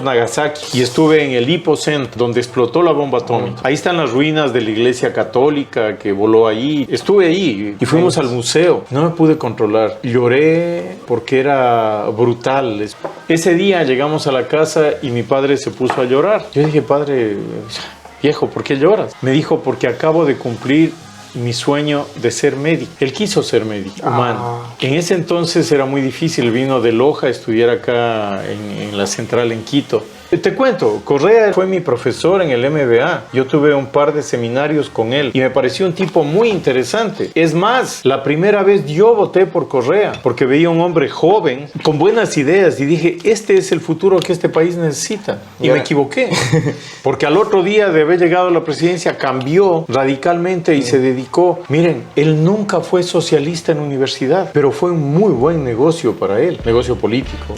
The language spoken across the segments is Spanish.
Nagasaki y estuve en el Hipocentro donde explotó la bomba atómica. Ahí están las ruinas de la iglesia católica que voló ahí. Estuve ahí y fuimos al museo. No me pude controlar. Lloré porque era brutal. Ese día llegamos a la casa y mi padre se puso a llorar. Yo dije, padre, viejo, ¿por qué lloras? Me dijo, porque acabo de cumplir mi sueño de ser médico. Él quiso ser médico humano. En ese entonces era muy difícil. Vino de Loja a estudiar acá en la central en Quito. Te cuento, Correa fue mi profesor en el MBA. Yo tuve un par de seminarios con él y me pareció un tipo muy interesante. Es más, la primera vez yo voté por Correa porque veía un hombre joven con buenas ideas y dije, este es el futuro que este país necesita. Y me equivoqué. Porque al otro día de haber llegado a la presidencia cambió radicalmente y se dedicó. Miren, él nunca fue socialista en universidad, pero fue un muy buen negocio para él, negocio político.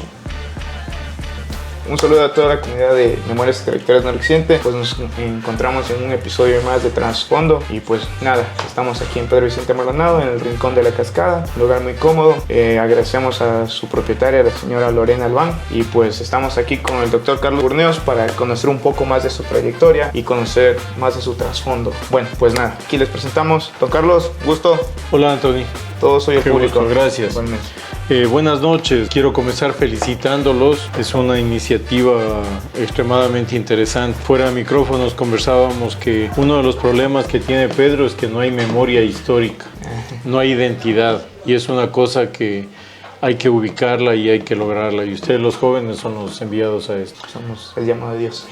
Un saludo a toda la comunidad de Memorias Intelectuales Noroccidente. Pues nos encontramos en un episodio más de Trasfondo. Y pues nada, estamos aquí en Pedro Vicente Maldonado, en el Rincón de la Cascada, un lugar muy cómodo. Agradecemos a su propietaria, la señora Lorena Albán. Y pues estamos aquí con el doctor Carlos Burneos para conocer un poco más de su trayectoria y conocer más de su trasfondo. Bueno, pues nada, aquí les presentamos. Don Carlos, gusto. Hola, Anthony. Todo soy el público. Gusto, gracias. Igualmente. Buenas noches, quiero comenzar felicitándolos. Es una iniciativa extremadamente interesante. Fuera de micrófonos conversábamos que uno de los problemas que tiene Pedro es que no hay memoria histórica, no hay identidad, y es una cosa que hay que ubicarla y hay que lograrla, y ustedes los jóvenes son los enviados a esto. Somos el llamado de Dios.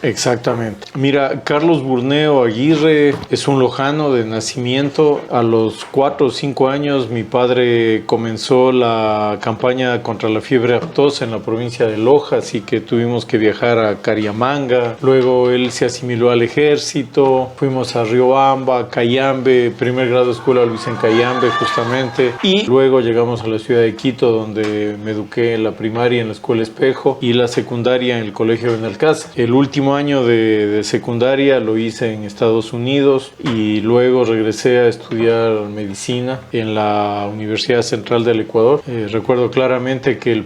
Exactamente. Mira, Carlos Burneo Aguirre es un lojano de nacimiento. A los 4 o 5 años mi padre comenzó la campaña contra la fiebre aftosa en la provincia de Loja, así que tuvimos que viajar a Cariamanga. Luego él se asimiló al ejército, fuimos a Riobamba, Cayambe, primer grado de escuela lo hice en Cayambe justamente, y luego llegamos a la ciudad de Quito, donde me eduqué en la primaria en la escuela Espejo y la secundaria en el colegio Benalcázar. El último año de secundaria lo hice en Estados Unidos y luego regresé a estudiar medicina en la Universidad Central del Ecuador. Recuerdo claramente que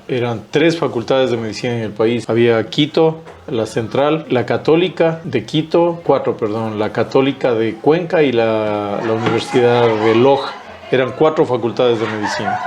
eran 3 facultades de medicina en el país. Había Quito, la Central, la Católica de Quito, 4, perdón, la Católica de Cuenca y la Universidad de Loja. Eran 4 facultades de medicina.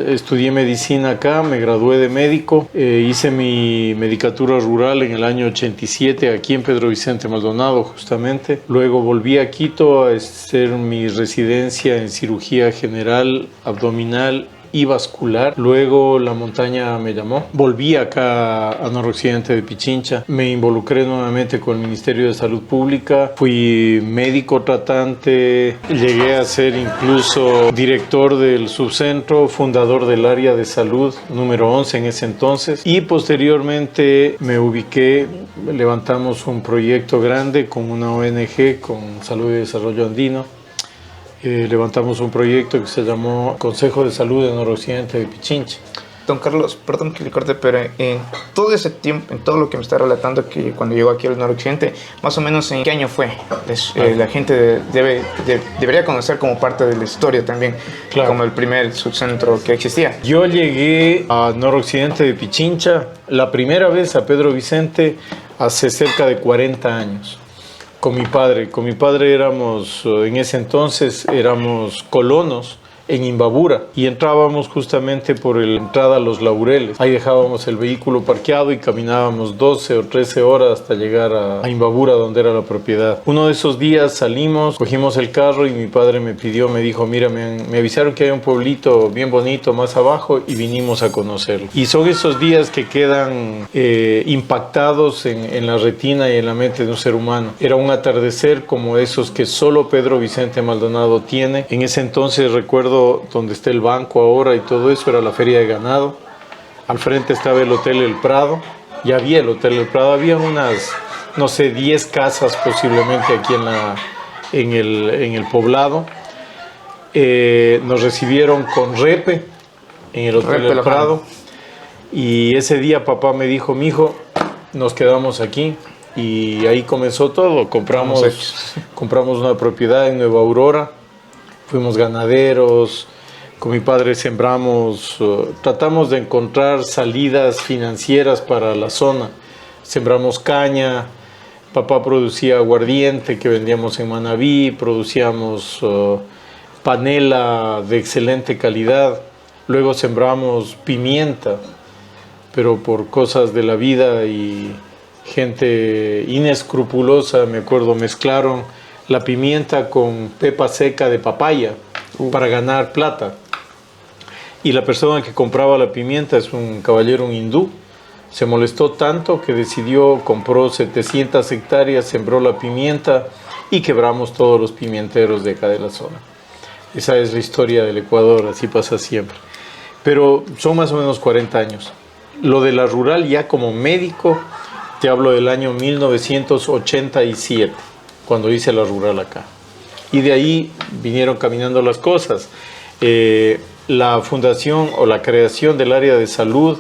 Estudié medicina acá, me gradué de médico, hice mi medicatura rural en el año 87 aquí en Pedro Vicente Maldonado justamente. Luego volví a Quito a hacer mi residencia en cirugía general, abdominal y vascular. Luego la montaña me llamó. Volví acá a Noroccidente de Pichincha. Me involucré nuevamente con el Ministerio de Salud Pública. Fui médico tratante. Llegué a ser incluso director del subcentro, fundador del área de salud número 11 en ese entonces. Y posteriormente me ubiqué, levantamos un proyecto grande con una ONG, con Salud y Desarrollo Andino. Levantamos un proyecto que se llamó Consejo de Salud de Noroccidente de Pichincha. Don Carlos, perdón que le corte, pero en todo ese tiempo, en todo lo que me está relatando, que cuando llegó aquí al Noroccidente, más o menos en qué año fue, la gente debería conocer como parte de la historia también, claro, como el primer subcentro que existía. Yo llegué a Noroccidente de Pichincha la primera vez a Pedro Vicente hace cerca de 40 años. Con mi padre en ese entonces éramos colonos en Imbabura y entrábamos justamente por la entrada a Los Laureles. Ahí dejábamos el vehículo parqueado y caminábamos 12 o 13 horas hasta llegar a Imbabura, donde era la propiedad. Uno de esos días salimos, cogimos el carro y mi padre me dijo, mira, me avisaron que hay un pueblito bien bonito más abajo y vinimos a conocerlo. Y son esos días que quedan impactados en la retina y en la mente de un ser humano. Era un atardecer como esos que solo Pedro Vicente Maldonado tiene. En ese entonces recuerdo donde está el banco ahora y todo eso, era la feria de ganado. Al frente estaba el Hotel El Prado, ya había el Hotel El Prado, había unas, no sé, 10 casas posiblemente aquí en el poblado. Nos recibieron con repe en el Hotel El Prado, y ese día papá me dijo, mijo, nos quedamos aquí. Y ahí comenzó todo. Compramos una propiedad en Nueva Aurora. Fuimos ganaderos, Con mi padre sembramos, tratamos de encontrar salidas financieras para la zona. Sembramos caña, papá producía aguardiente que vendíamos en Manabí, producíamos panela de excelente calidad, luego sembramos pimienta, pero por cosas de la vida y gente inescrupulosa, me acuerdo, mezclaron la pimienta con pepa seca de papaya para ganar plata. Y la persona que compraba la pimienta es un caballero, un hindú. Se molestó tanto que compró 700 hectáreas, sembró la pimienta y quebramos todos los pimenteros de acá de la zona. Esa es la historia del Ecuador, así pasa siempre. Pero son más o menos 40 años. Lo de la rural ya como médico, te hablo del año 1987, cuando hice la rural acá. Y de ahí vinieron caminando las cosas. La fundación o la creación del área de salud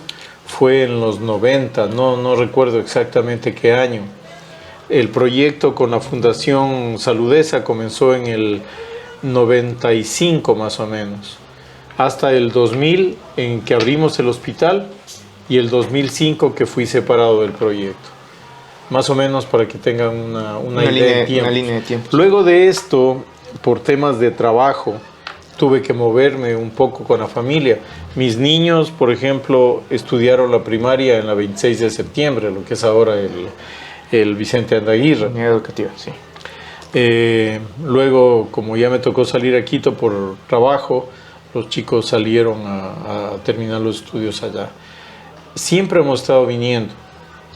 fue en los 90, no recuerdo exactamente qué año. El proyecto con la Fundación Saludesa comenzó en el 95 más o menos, hasta el 2000 en que abrimos el hospital y el 2005 que fui separado del proyecto. Más o menos para que tengan una idea de tiempo. Luego de esto, por temas de trabajo, tuve que moverme un poco con la familia. Mis niños, por ejemplo, estudiaron la primaria en la 26 de septiembre, lo que es ahora el Vicente Andaguirre. Unidad educativa, sí. Luego, como ya me tocó salir a Quito por trabajo, los chicos salieron a terminar los estudios allá. Siempre hemos estado viniendo.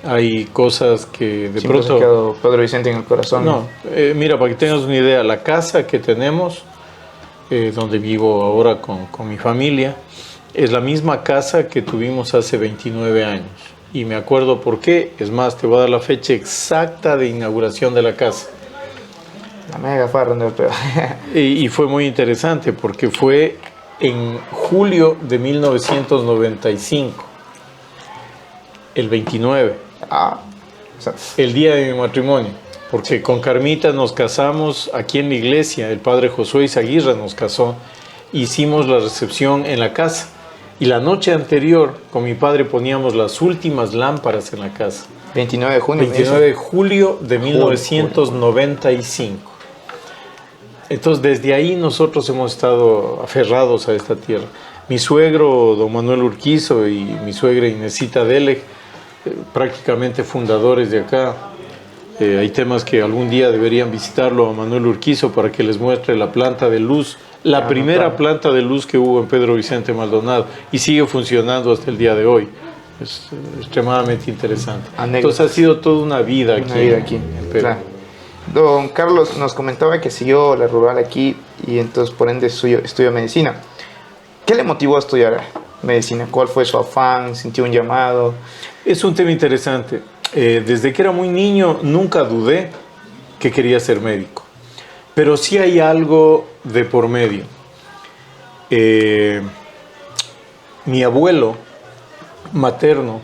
Hay cosas que de Siempre pronto... se quedó Pedro Vicente en el corazón. No, mira, para que tengas una idea, la casa que tenemos, donde vivo ahora con mi familia, es la misma casa que tuvimos hace 29 años. Y me acuerdo por qué, es más, te voy a dar la fecha exacta de inauguración de la casa. La mega farra del pedo. Y fue muy interesante porque fue en julio de 1995, el 29, el día de mi matrimonio. Porque con Carmita nos casamos aquí en la iglesia, el padre Josué Izaguirre nos casó, hicimos la recepción en la casa y la noche anterior con mi padre poníamos las últimas lámparas en la casa. 29 de junio. 29 de julio de 1995. Entonces desde ahí nosotros hemos estado aferrados a esta tierra. Mi suegro, don Manuel Urquizo, y mi suegra Inesita Dele, prácticamente fundadores de acá. Hay temas que algún día deberían visitarlo a Manuel Urquizo para que les muestre la planta de luz, la primera planta de luz que hubo en Pedro Vicente Maldonado y sigue funcionando hasta el día de hoy. Es extremadamente interesante. Entonces ha sido toda una vida aquí en Perú. Claro. Don Carlos nos comentaba que siguió la rural aquí y entonces por ende estudió medicina. ¿Qué le motivó a estudiar medicina? ¿Cuál fue su afán? ¿Sintió un llamado? Es un tema interesante. Desde que era muy niño nunca dudé que quería ser médico, pero sí hay algo de por medio. Mi abuelo materno,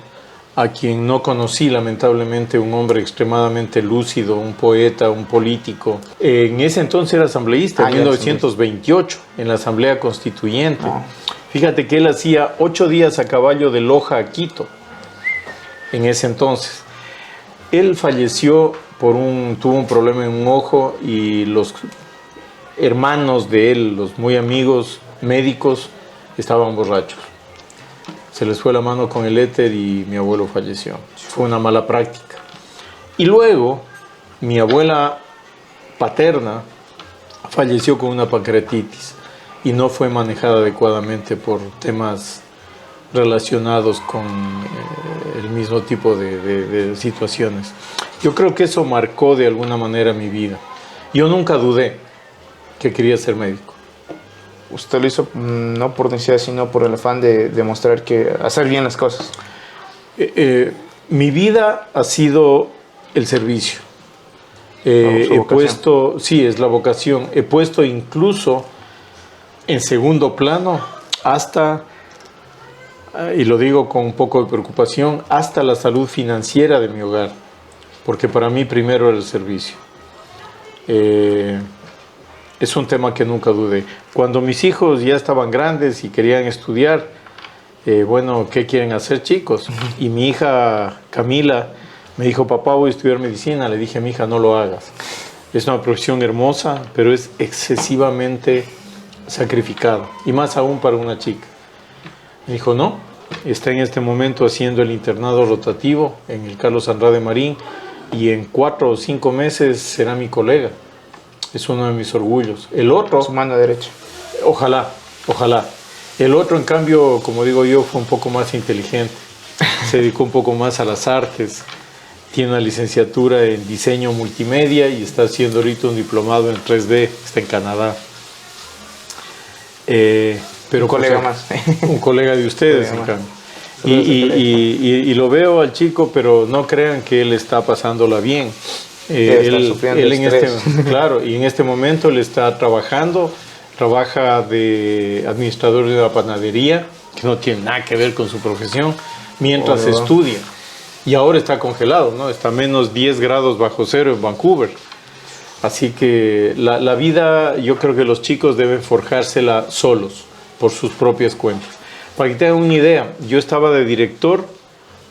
a quien no conocí lamentablemente, un hombre extremadamente lúcido, un poeta, un político, en ese entonces era asambleísta, en 1928, en la Asamblea Constituyente. Fíjate que él hacía 8 días a caballo de Loja a Quito, en ese entonces. Él falleció tuvo un problema en un ojo y los hermanos de él, los muy amigos médicos, estaban borrachos. Se les fue la mano con el éter y mi abuelo falleció. Fue una mala práctica. Y luego, mi abuela paterna falleció con una pancreatitis y no fue manejada adecuadamente por temas relacionados con el mismo tipo de situaciones. Yo creo que eso marcó de alguna manera mi vida. Yo nunca dudé que quería ser médico. Usted lo hizo no por necesidad, sino por el afán de demostrar que hacer bien las cosas. Mi vida ha sido el servicio. He puesto, sí, es la vocación. He puesto incluso en segundo plano hasta, y lo digo con un poco de preocupación, hasta la salud financiera de mi hogar, porque para mí primero era el servicio. es un tema que nunca dudé. Cuando mis hijos ya estaban grandes y querían estudiar, bueno, ¿qué quieren hacer, chicos? Y mi hija Camila me dijo, papá, voy a estudiar medicina. Le dije, mi hija, no lo hagas. Es una profesión hermosa, pero es excesivamente sacrificada, y más aún para una chica. Me dijo, no, está en este momento haciendo el internado rotativo en el Carlos Andrade Marín, y en 4 o 5 meses será mi colega. Es uno de mis orgullos. El otro... Su mano derecha. Ojalá, ojalá. El otro, en cambio, como digo yo, fue un poco más inteligente. Se dedicó un poco más a las artes. Tiene una licenciatura en diseño multimedia y está haciendo ahorita un diplomado en 3D. Está en Canadá. Pero Un colega más. Un colega de ustedes, en cambio. Y lo veo al chico, pero no crean que él está pasándola bien. Él claro, y en este momento él está trabajando, trabaja de administrador de una panadería, que no tiene nada que ver con su profesión, mientras estudia. Y ahora está congelado, ¿no? Está a menos 10 grados bajo cero en Vancouver. Así que la vida, yo creo que los chicos deben forjársela solos, por sus propias cuentas. Para que tengan una idea, yo estaba de director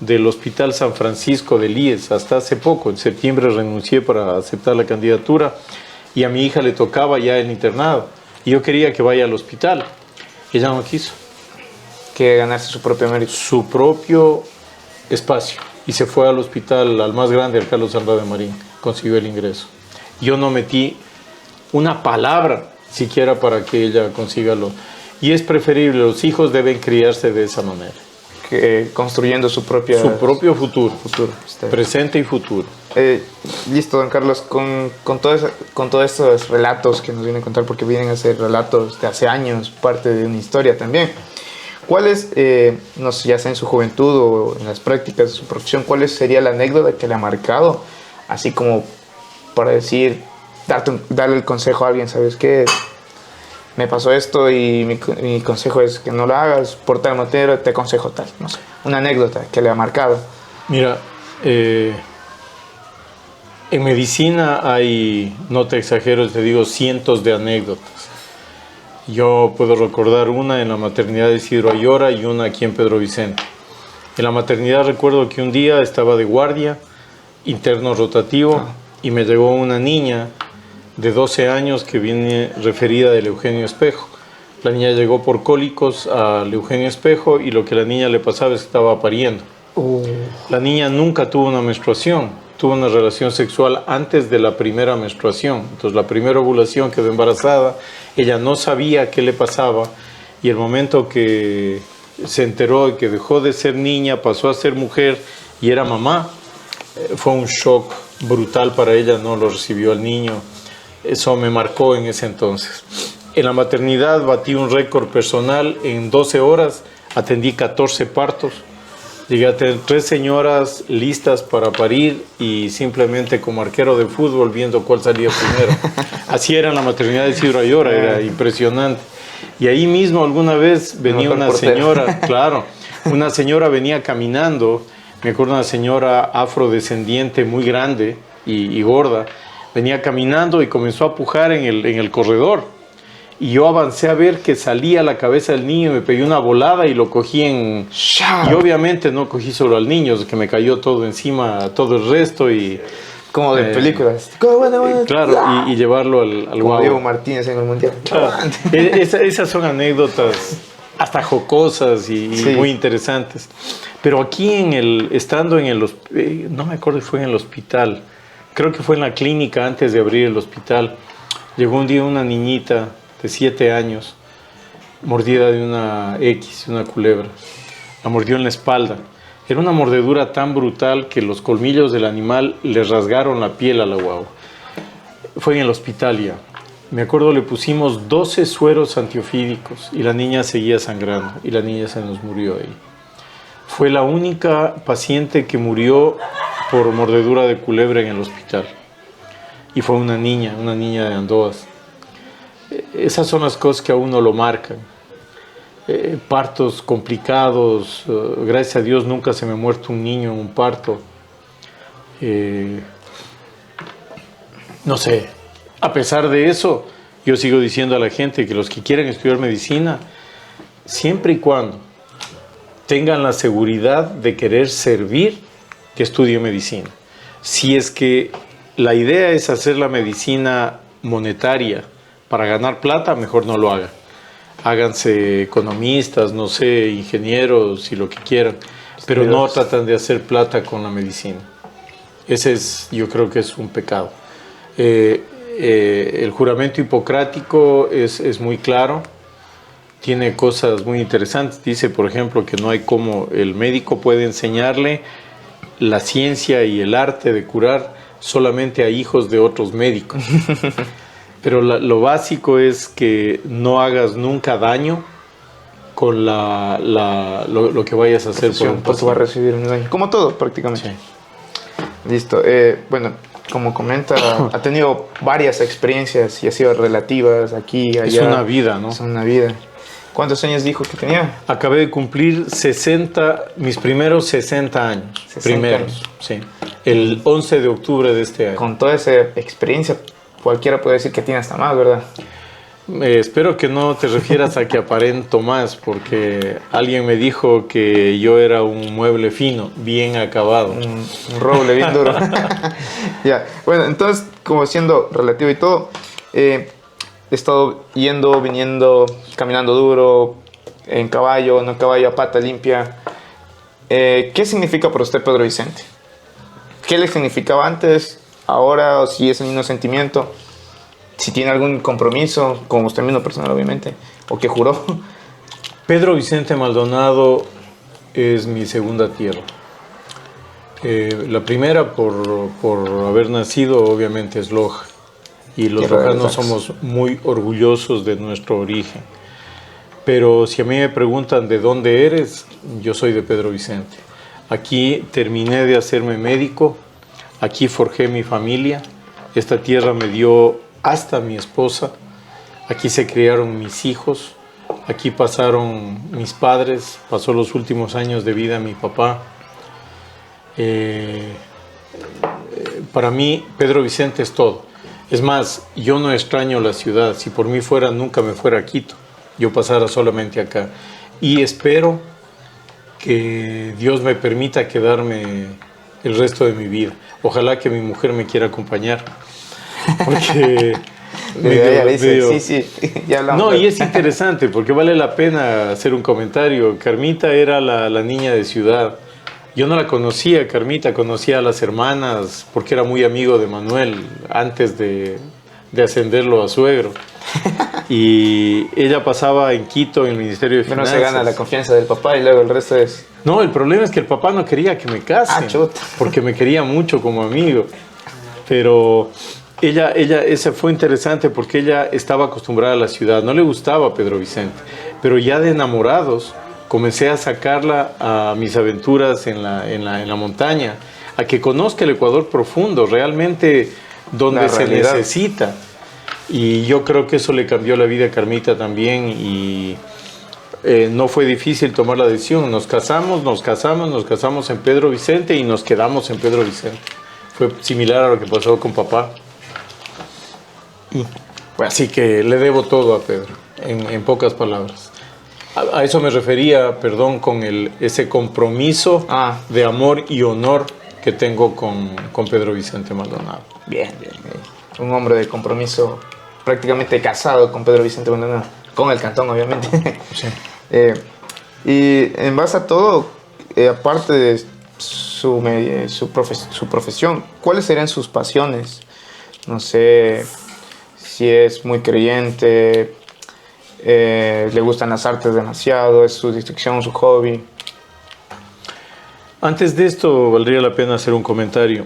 del Hospital San Francisco de IES hasta hace poco. En septiembre renuncié para aceptar la candidatura y a mi hija le tocaba ya el internado. Y yo quería que vaya al hospital. Ella no quiso. Que ganarse su propio mérito. Su propio espacio. Y se fue al hospital, al más grande, al Carlos Andrade Marín. Consiguió el ingreso. Yo no metí una palabra siquiera para que ella consiga lo... Y es preferible, los hijos deben criarse de esa manera. Construyendo su propio futuro, presente y futuro. Listo, don Carlos, con todos estos relatos que nos vienen a contar, porque vienen a ser relatos de hace años, parte de una historia también. ¿Cuáles, no sé, ya sea en su juventud o en las prácticas de su profesión, cuál sería la anécdota que le ha marcado? Así como para decir, darle el consejo a alguien, ¿sabes qué? Me pasó esto y mi consejo es que no lo hagas, por tal motivo te aconsejo tal, no sé, una anécdota que le ha marcado. Mira, en medicina hay, no te exagero, te digo, cientos de anécdotas. Yo puedo recordar una en la maternidad de Isidro Ayora y una aquí en Pedro Vicente. En la maternidad recuerdo que un día estaba de guardia, interno rotativo, y me llegó una niña de 12 años que viene referida del Eugenio Espejo. La niña llegó por cólicos al Eugenio Espejo y lo que a la niña le pasaba es que estaba pariendo. La niña nunca tuvo una menstruación, tuvo una relación sexual antes de la primera menstruación. Entonces la primera ovulación quedó embarazada, ella no sabía qué le pasaba y el momento que se enteró de que dejó de ser niña, pasó a ser mujer y era mamá, fue un shock brutal para ella, no lo recibió el niño. Eso me marcó en ese entonces. En la maternidad batí un récord personal. En 12 horas atendí 14 partos. Llegué a tener 3 señoras listas para parir y simplemente como arquero de fútbol viendo cuál salía primero. Así era en la maternidad de Isidro Ayora, era impresionante. Y ahí mismo alguna vez venía una señora, claro, una señora venía caminando, me acuerdo una señora afrodescendiente muy grande y gorda, venía caminando y comenzó a pujar en el corredor. Y yo avancé a ver que salía la cabeza del niño, me pegué una volada y lo cogí en... Y obviamente no cogí solo al niño, que me cayó todo encima, todo el resto y... Como de películas. Claro, y llevarlo al como guagua. Diego Martínez en el Mundial. Claro. Esas son anécdotas hasta jocosas y muy interesantes. Pero aquí estando en el... no me acuerdo si fue en el hospital. Creo que fue en la clínica antes de abrir el hospital. Llegó un día una niñita de 7 años, mordida de una una culebra. La mordió en la espalda. Era una mordedura tan brutal que los colmillos del animal le rasgaron la piel a la guagua. Fue en el hospital ya. Me acuerdo, le pusimos 12 sueros antiofídicos y la niña seguía sangrando y la niña se nos murió ahí. Fue la única paciente que murió por mordedura de culebra en el hospital. Y fue una niña de Andoas. Esas son las cosas que a uno lo marcan. Partos complicados, gracias a Dios nunca se me ha muerto un niño en un parto. No sé, a pesar de eso, Yo sigo diciendo a la gente que los que quieren estudiar medicina, siempre y cuando tengan la seguridad de querer servir, que estudien medicina. Si es que la idea es hacer la medicina monetaria para ganar plata, mejor no lo hagan. Háganse economistas, no sé, ingenieros y lo que quieran, pero no tratan de hacer plata con la medicina. Ese es, yo creo que es un pecado. El juramento hipocrático es muy claro, tiene cosas muy interesantes. Dice, por ejemplo, que no hay como el médico puede enseñarle la ciencia y el arte de curar solamente a hijos de otros médicos. Pero lo básico es que no hagas nunca daño con lo que vayas a hacer por un paciente. Va a recibir un daño. Como todo, prácticamente. Sí. Listo. Bueno, como comenta, ha tenido varias experiencias y ha sido relativas aquí, allá. Es una vida, ¿no? Es una vida. ¿Cuántos años dijo que tenía? Acabé de cumplir mis primeros 60 años. 60 años. Sí. El 11 de octubre de este año. Con toda esa experiencia, cualquiera puede decir que tiene hasta más, ¿verdad? Espero que no te refieras a que aparento más, porque alguien me dijo que yo era un mueble fino, bien acabado. Un roble bien duro. Ya. Bueno, entonces, como siendo relativo y todo, he estado yendo, viniendo, caminando duro, en caballo, no en caballo, a pata limpia. ¿Qué significa para usted Pedro Vicente? ¿Qué le significaba antes, ahora, o si es el mismo sentimiento? Si tiene algún compromiso, con usted mismo personal, obviamente, o que juró. Pedro Vicente Maldonado es mi segunda tierra. La primera, por haber nacido, obviamente, es Loja. Y los lojanos somos muy orgullosos de nuestro origen. Pero si a mí me preguntan de dónde eres, yo soy de Pedro Vicente. Aquí terminé de hacerme médico, aquí forjé mi familia, esta tierra me dio hasta mi esposa, aquí se criaron mis hijos, aquí pasaron mis padres, pasó los últimos años de vida mi papá. Para mí, Pedro Vicente es todo. Es más, yo no extraño la ciudad. Si por mí fuera, nunca me fuera a Quito. Yo pasara solamente acá. Y espero que Dios me permita quedarme el resto de mi vida. Ojalá que mi mujer me quiera acompañar. Porque... Sí, ya hablamos. No, y es interesante porque vale la pena hacer un comentario. Carmita era la niña de ciudad. Yo no la conocía, Carmita, conocía a las hermanas porque era muy amigo de Manuel antes de ascenderlo a suegro. Y ella pasaba en Quito, en el Ministerio de Finanzas. Pero no se gana la confianza del papá y luego el resto es... No, el problema es que el papá no quería que me case, porque me quería mucho como amigo. Pero ese fue interesante porque ella estaba acostumbrada a la ciudad, no le gustaba Pedro Vicente. Pero ya de enamorados comencé a sacarla a mis aventuras en la montaña, a que conozca el Ecuador profundo, realmente donde se necesita. Y yo creo que eso le cambió la vida a Carmita también y no fue difícil tomar la decisión. Nos casamos en Pedro Vicente y nos quedamos en Pedro Vicente. Fue similar a lo que pasó con papá. Así que le debo todo a Pedro, en pocas palabras. A eso me refería, perdón, con ese compromiso de amor y honor que tengo con Pedro Vicente Maldonado. Bien. Un hombre de compromiso, prácticamente casado con Pedro Vicente Maldonado, con el cantón, obviamente. Sí. Y en base a todo, aparte de su profesión, ¿cuáles serían sus pasiones? No sé si es muy creyente, le gustan las artes demasiado, es su distracción, su hobby. Antes de esto, valdría la pena hacer un comentario.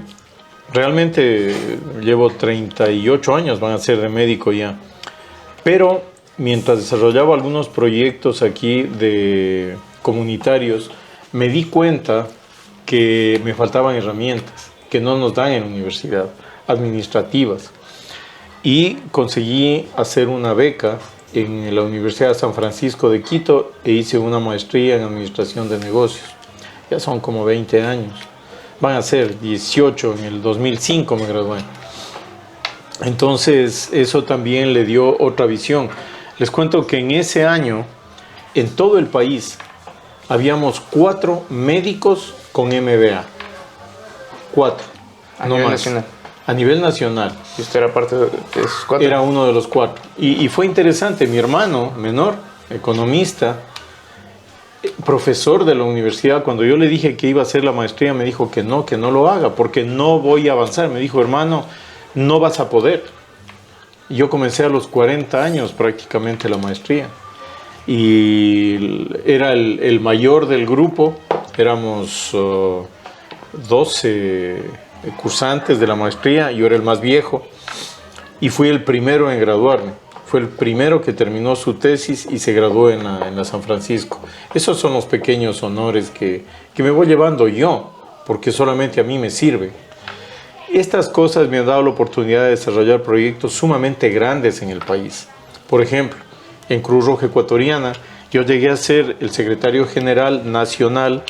Realmente llevo 38 años, van a ser de médico ya. Pero mientras desarrollaba algunos proyectos aquí de comunitarios, me di cuenta que me faltaban herramientas que no nos dan en la universidad, administrativas. Y conseguí hacer una beca en la Universidad de San Francisco de Quito e hice una maestría en Administración de Negocios. Ya son como 20 años. Van a ser 18, en el 2005 me gradué. Entonces eso también le dio otra visión. Les cuento que en ese año, en todo el país, habíamos 4 médicos con MBA. 4. A nivel nacional. A nivel nacional. ¿Y usted era parte de esos 4? Era uno de los 4. Y fue interesante. Mi hermano menor, economista, profesor de la universidad, cuando yo le dije que iba a hacer la maestría, me dijo que no lo haga, porque no voy a avanzar. Me dijo, hermano, no vas a poder. Yo comencé a los 40 años prácticamente la maestría. Y era el mayor del grupo. Éramos 12 cursantes de la maestría. Yo era el más viejo. Y fui el primero en graduarme. Fue el primero que terminó su tesis y se graduó en la San Francisco. Esos son los pequeños honores que me voy llevando yo, porque solamente a mí me sirve. Estas cosas me han dado la oportunidad de desarrollar proyectos sumamente grandes en el país. Por ejemplo, en Cruz Roja Ecuatoriana, yo llegué a ser el secretario general nacional.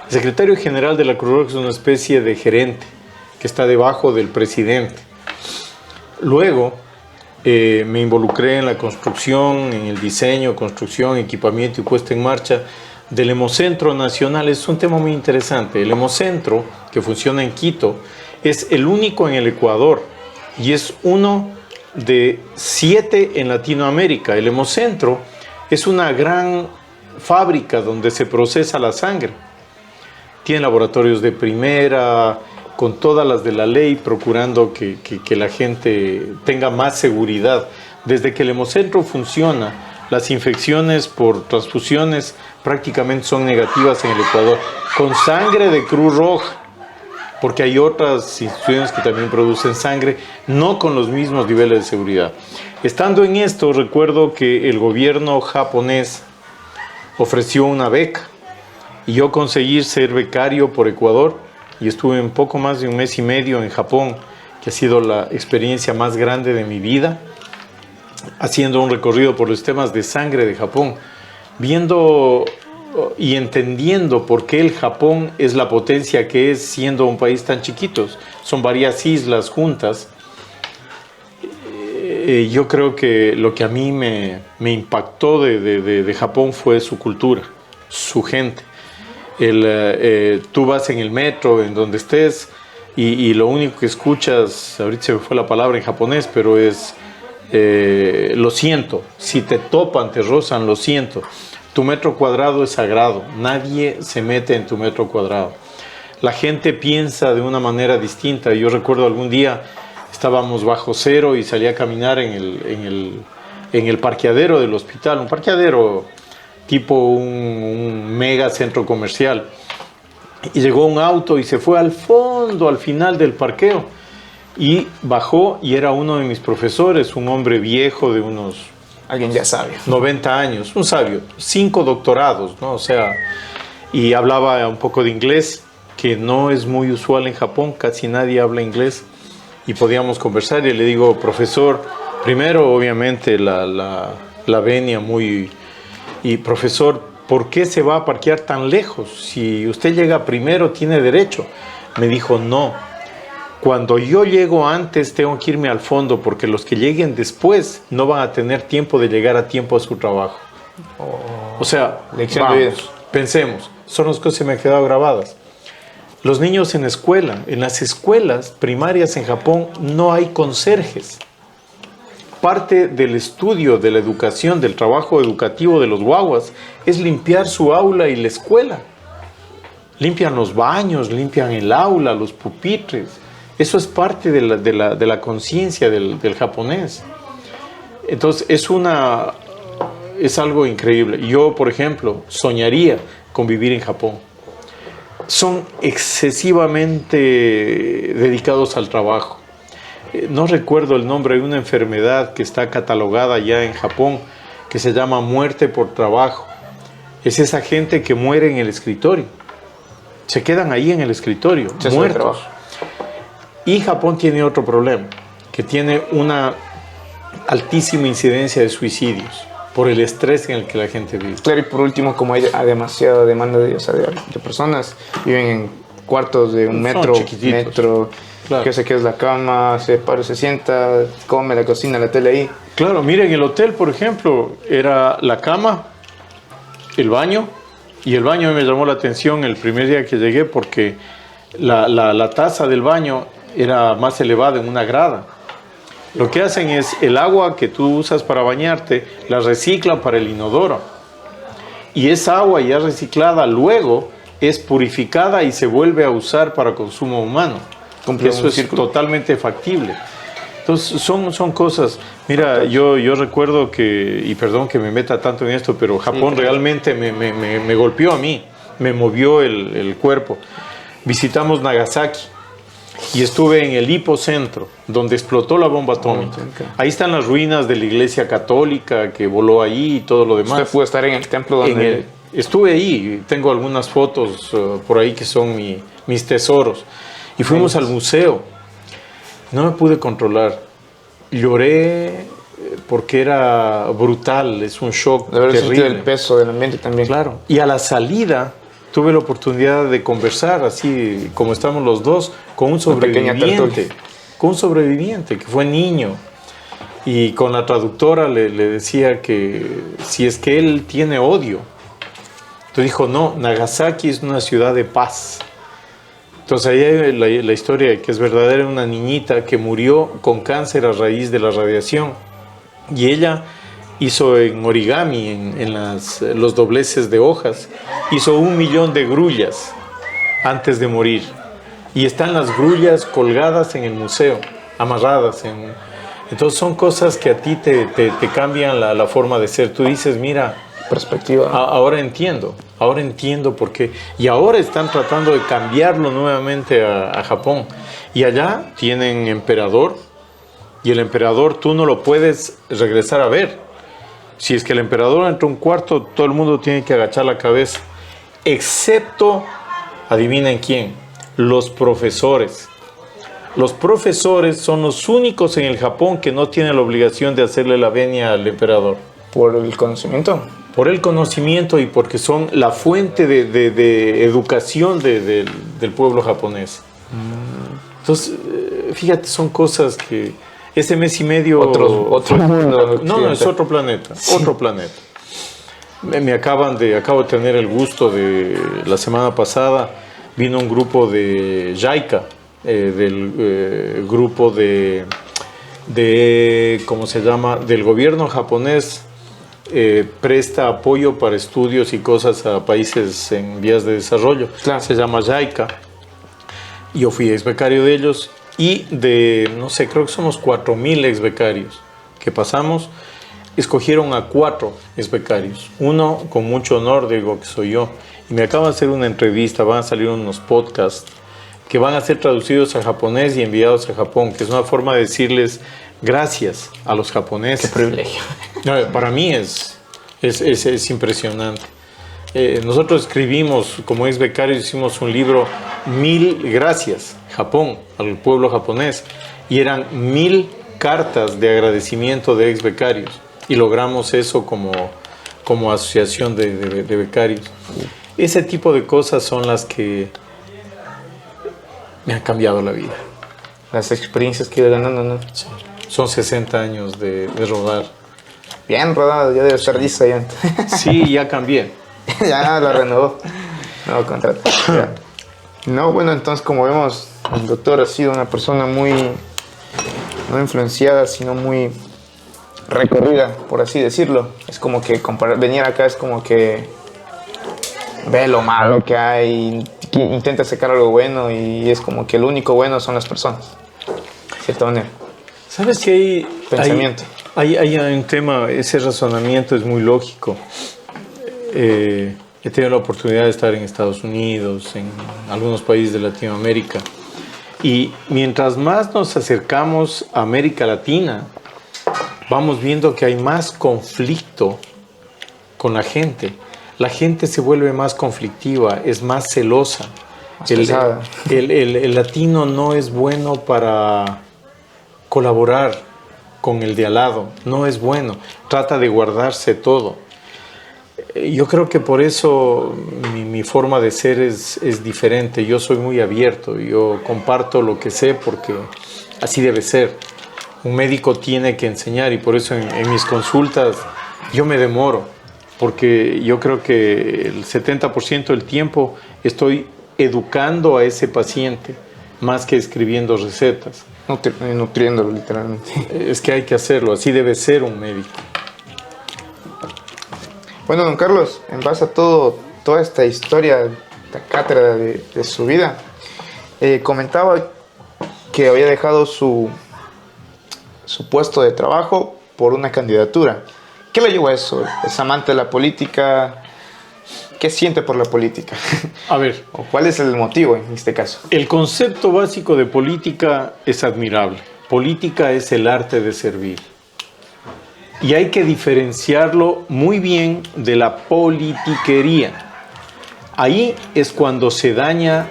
El secretario general de la Cruz Roja es una especie de gerente que está debajo del presidente. Luego, me involucré en la construcción, en el diseño, construcción, equipamiento y puesta en marcha del Hemocentro Nacional. Es un tema muy interesante. El Hemocentro, que funciona en Quito, es el único en el Ecuador y es uno de 7 en Latinoamérica. El Hemocentro es una gran fábrica donde se procesa la sangre. Tiene laboratorios de primera, con todas las de la ley, procurando que la gente tenga más seguridad. Desde que el Hemocentro funciona, las infecciones por transfusiones prácticamente son negativas en el Ecuador, con sangre de Cruz Roja, porque hay otras instituciones que también producen sangre, no con los mismos niveles de seguridad. Estando en esto, recuerdo que el gobierno japonés ofreció una beca, y yo conseguí ser becario por Ecuador, y estuve un poco más de un mes y medio en Japón, que ha sido la experiencia más grande de mi vida, haciendo un recorrido por los temas de sangre de Japón, viendo y entendiendo por qué el Japón es la potencia que es siendo un país tan chiquito. Son varias islas juntas. Yo creo que lo que a mí me impactó de Japón fue su cultura, su gente. Tú vas en el metro, en donde estés, y lo único que escuchas, ahorita se me fue la palabra en japonés, pero es lo siento. Si te topan, te rozan, lo siento. Tu metro cuadrado es sagrado, nadie se mete en tu metro cuadrado. La gente piensa de una manera distinta. Yo recuerdo algún día estábamos bajo cero y salí a caminar en el parqueadero del hospital, un parqueadero tipo un mega centro comercial, y llegó un auto y se fue al fondo, al final del parqueo, y bajó, y era uno de mis profesores, un hombre viejo de unos... Alguien ya sabio. 90 años, un sabio, 5 doctorados, ¿no? O sea, y hablaba un poco de inglés, que no es muy usual en Japón, casi nadie habla inglés, y podíamos conversar, y le digo, profesor, primero obviamente la venia muy... Y profesor, ¿por qué se va a parquear tan lejos? Si usted llega primero, tiene derecho. Me dijo, no. Cuando yo llego antes, tengo que irme al fondo, porque los que lleguen después no van a tener tiempo de llegar a tiempo a su trabajo. O sea, vamos, pensemos, son las cosas que me han quedado grabadas. Los niños en escuela, en las escuelas primarias en Japón no hay conserjes. Parte del estudio, de la educación, del trabajo educativo de los guaguas es limpiar su aula y la escuela. Limpian los baños, limpian el aula, los pupitres. Eso es parte de la conciencia del japonés. Entonces es algo increíble. Yo, por ejemplo, soñaría con vivir en Japón. Son excesivamente dedicados al trabajo. No recuerdo el nombre de una enfermedad que está catalogada ya en Japón, que se llama muerte por trabajo. Es esa gente que muere en el escritorio. Se quedan ahí en el escritorio, muertos. Y Japón tiene otro problema, que tiene una altísima incidencia de suicidios por el estrés en el que la gente vive. Claro, y por último, como hay demasiada demanda de personas, viven en cuartos de un metro, Claro. Que sé que es la cama, se sienta, come, la cocina, la tele ahí. Claro, mira, en el hotel, por ejemplo, era la cama, el baño, y el baño me llamó la atención el primer día que llegué porque la taza del baño era más elevada en una grada. Lo que hacen es el agua que tú usas para bañarte, la reciclan para el inodoro. Y esa agua ya reciclada luego es purificada y se vuelve a usar para consumo humano. Eso es totalmente factible. Entonces son cosas. Mira, yo recuerdo que, y perdón que me meta tanto en esto, pero Japón realmente me golpeó a mí, me movió el cuerpo. Visitamos Nagasaki y estuve en el hipocentro, donde explotó la bomba atómica. Ahí están las ruinas de la iglesia católica que voló ahí y todo lo demás. ¿Usted pudo estar en el templo donde...? Estuve ahí, tengo algunas fotos por ahí que son mis tesoros. Y fuimos al museo. No me pude controlar. Lloré porque era brutal, es un shock de haber terrible. sentido el peso del ambiente también. Claro. Y a la salida tuve la oportunidad de conversar, así como estamos los dos, con un sobreviviente. Con un sobreviviente que fue niño. Y con la traductora le decía que si es que él tiene odio. Entonces dijo, no, Nagasaki es una ciudad de paz. Entonces ahí hay la historia que es verdadera, una niñita que murió con cáncer a raíz de la radiación. Y ella hizo en origami, en los dobleces de hojas, hizo 1 millón de grullas antes de morir. Y están las grullas colgadas en el museo, amarradas. Entonces son cosas que a ti te cambian la forma de ser. Tú dices, mira, perspectiva. Ahora entiendo por qué. Y ahora están tratando de cambiarlo nuevamente a Japón. Y allá tienen emperador, y el emperador tú no lo puedes regresar a ver. Si es que el emperador entra a un cuarto, todo el mundo tiene que agachar la cabeza, excepto, adivinen quién, los profesores. Los profesores son los únicos en el Japón que no tienen la obligación de hacerle la venia al emperador. ¿Por el conocimiento? Por el conocimiento y porque son la fuente de educación del pueblo japonés. Entonces, fíjate, son cosas que ese mes y medio... Otro mundo. No, es otro planeta, sí. Otro planeta. Acabo de tener el gusto de, la semana pasada, vino un grupo de JICA, del grupo de, ¿cómo se llama?, del gobierno japonés. Presta apoyo para estudios y cosas a países en vías de desarrollo. Claro. Se llama JICA. Yo fui ex becario de ellos y no sé, creo que somos 4,000 ex becarios que pasamos. Escogieron a 4 ex becarios. Uno, con mucho honor, digo que soy yo. Y me acaban de hacer una entrevista, van a salir unos podcasts que van a ser traducidos al japonés y enviados a Japón, que es una forma de decirles gracias a los japoneses. Qué privilegio. Para mí es impresionante. Nosotros escribimos, como ex becarios, hicimos un libro, 1000 gracias, Japón, al pueblo japonés, y eran 1000 cartas de agradecimiento de ex becarios, y logramos eso como asociación de becarios. Ese tipo de cosas son las que me han cambiado la vida. Las experiencias que he ido ganando, ¿no? Sí. Son 60 años de rodar. Bien rodado, ya debe estar lista ya. Sí, ya cambié. Ya la renovó. Nuevo contrato. Ya. No, bueno, entonces como vemos, el doctor ha sido una persona muy, no influenciada, sino muy recorrida, por así decirlo. Es como que venir acá es como que ve lo malo que hay, intenta sacar algo bueno y es como que lo único bueno son las personas, de cierta manera. ¿Sabes que hay pensamiento? Hay un tema, ese razonamiento es muy lógico. He tenido la oportunidad de estar en Estados Unidos, en algunos países de Latinoamérica. Y mientras más nos acercamos a América Latina, vamos viendo que hay más conflicto con la gente. La gente se vuelve más conflictiva, es más celosa. El latino no es bueno para colaborar con el de al lado, no es bueno, trata de guardarse todo. Yo creo que por eso mi forma de ser es diferente. Yo soy muy abierto, yo comparto lo que sé porque así debe ser. Un médico tiene que enseñar y por eso en mis consultas yo me demoro, porque yo creo que el 70% del tiempo estoy educando a ese paciente más que escribiendo recetas. Nutriéndolo literalmente. Es que hay que hacerlo, así debe ser un médico. Bueno, don Carlos, en base a toda esta historia, esta cátedra de su vida, comentaba que había dejado su puesto de trabajo por una candidatura. ¿Qué le llevó a eso? ¿Es amante de la política? ¿Qué siente por la política? A ver, ¿O cuál es el motivo en este caso? el concepto básico de política es admirable. Política es el arte de servir. Y hay que diferenciarlo muy bien de la politiquería. Ahí es cuando se daña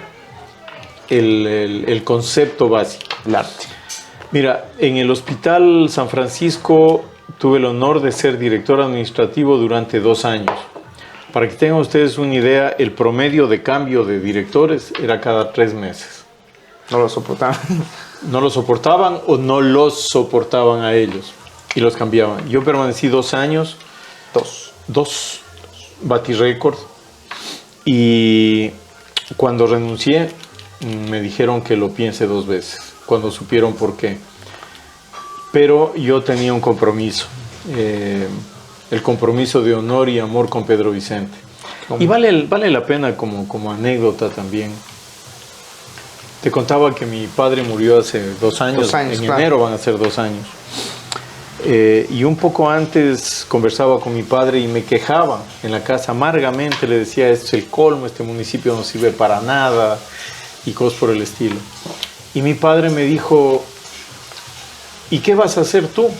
el concepto básico. El arte. Mira, en el Hospital San Francisco tuve el honor de ser director administrativo durante 2 años. Para que tengan ustedes una idea, el promedio de cambio de directores era cada 3 meses. No lo soportaban. No lo soportaban o no los soportaban a ellos y los cambiaban. Yo permanecí 2 años, dos batí récord, y cuando renuncié me dijeron que lo piense 2 veces, cuando supieron por qué. Pero yo tenía un compromiso, el compromiso de honor y amor con Pedro Vicente. ¿Cómo? Y vale la pena como anécdota también. Te contaba que mi padre murió hace 2 años, 2 años, en claro. enero van a ser 2 años. Y un poco antes conversaba con mi padre y me quejaba en la casa amargamente, le decía, esto es el colmo, este municipio no sirve para nada y cosas por el estilo. Y mi padre me dijo, ¿y qué vas a hacer tú?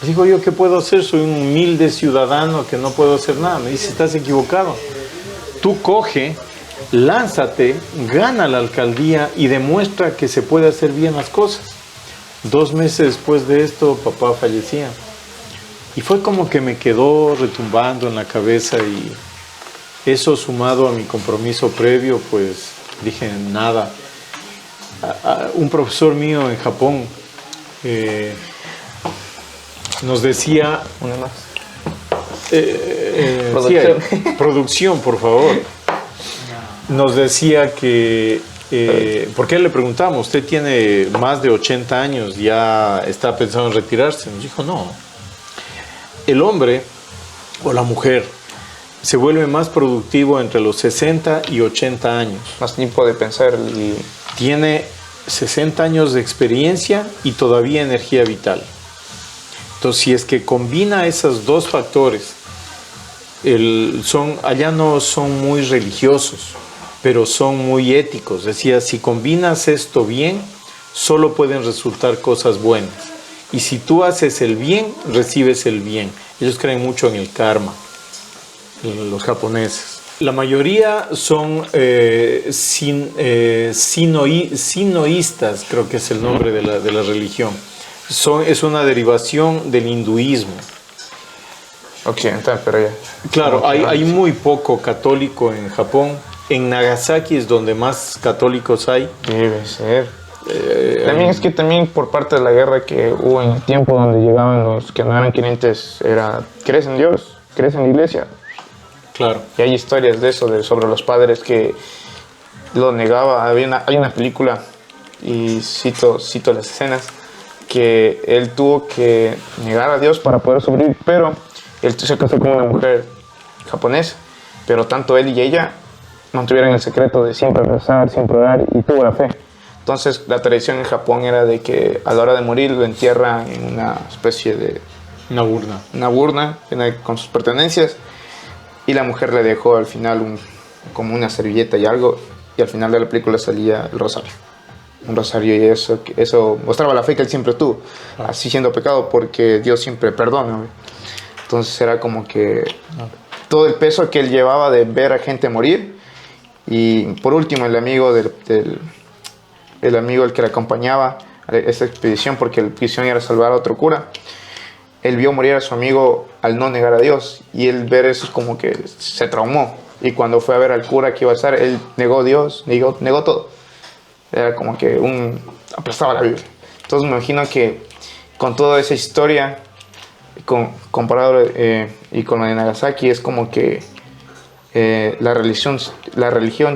Digo yo, ¿qué puedo hacer? Soy un humilde ciudadano que no puedo hacer nada. Me dice, estás equivocado. Tú coge, lánzate, gana la alcaldía y demuestra que se puede hacer bien las cosas. 2 meses después de esto, papá fallecía. Y fue como que me quedó retumbando en la cabeza, y eso sumado a mi compromiso previo, pues dije, nada. Un profesor mío en Japón nos decía... Una más. Producción. Sí, producción, por favor. Nos decía que... ¿por qué le preguntamos? Usted tiene más de 80 años, ya está pensando en retirarse. Nos dijo, no. El hombre o la mujer se vuelve más productivo entre los 60 y 80 años. Más tiempo de pensar y... Tiene 60 años de experiencia y todavía energía vital. Entonces, si es que combina esos 2 factores, allá no son muy religiosos, pero son muy éticos. Decía, si combinas esto bien, solo pueden resultar cosas buenas. Y si tú haces el bien, recibes el bien. Ellos creen mucho en el karma, los japoneses. La mayoría son sinoístas, creo que es el nombre de la religión. Es una derivación del hinduismo. Occidental, pero ya. Claro, hay muy poco católico en Japón. En Nagasaki es donde más católicos hay. Debe ser. También es que también por parte de la guerra que hubo en el tiempo donde llegaban los que no eran creyentes, ¿crees en Dios? ¿Crees en la iglesia? Claro. Y hay historias de eso, sobre los padres que lo negaba. Hay una película, y cito las escenas, que él tuvo que negar a Dios para poder sobrevivir, pero él se casó con una mujer japonesa, pero tanto él y ella mantuvieron el secreto de siempre rezar, siempre orar, y tuvo la fe. Entonces la tradición en Japón era de que a la hora de morir lo entierran en una especie de... Una urna. Con sus pertenencias, y la mujer le dejó al final como una servilleta y algo, y al final de la película salía el rosario. Un rosario, y eso mostraba la fe que él siempre tuvo, así siendo pecado, porque Dios siempre perdona. Entonces era como que todo el peso que él llevaba de ver a gente morir. Y por último, el amigo el que le acompañaba a esta expedición, porque la expedición era salvar a otro cura, él vio morir a su amigo al no negar a Dios. Y él ver eso es como que se traumó. Y cuando fue a ver al cura que iba a estar, él negó a Dios, negó todo. Era como que aplastaba la Biblia. Entonces me imagino que con toda esa historia, comparado y con lo de Nagasaki, es como que la religión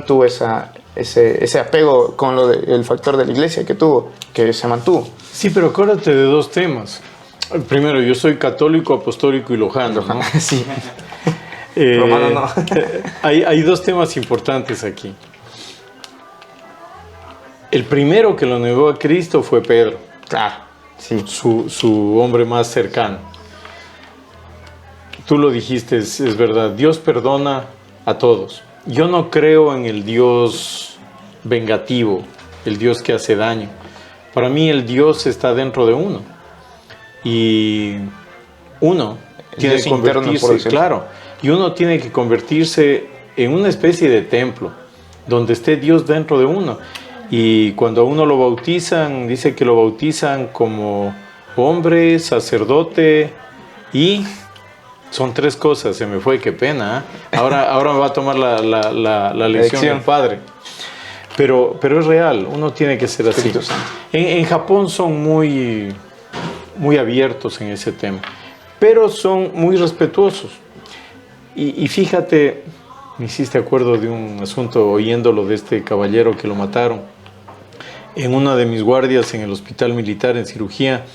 tuvo ese apego con el factor de la iglesia que tuvo, que se mantuvo. Sí, pero acuérdate de dos temas. Primero, yo soy católico, apostólico y lojano, ¿no? Sí. Romano no. Hay dos temas importantes aquí. El primero que lo negó a Cristo fue Pedro. Claro, sí. Su hombre más cercano. Tú lo dijiste, es verdad. Dios perdona a todos. Yo no creo en el Dios vengativo, el Dios que hace daño. Para mí el Dios está dentro de uno. Y uno tiene que convertirse, claro, y uno tiene que convertirse en una especie de templo, donde esté Dios dentro de uno. Y cuando a uno lo bautizan, dice que lo bautizan como hombre, sacerdote y... Son tres cosas, se me fue, qué pena. Ahora me va a tomar la lección del padre. Pero es real, uno tiene que ser así. En Japón son muy abiertos en ese tema, pero son muy respetuosos. Y fíjate, me hiciste acuerdo de un asunto oyéndolo de este caballero que lo mataron. En una de mis guardias en el hospital militar en cirugía,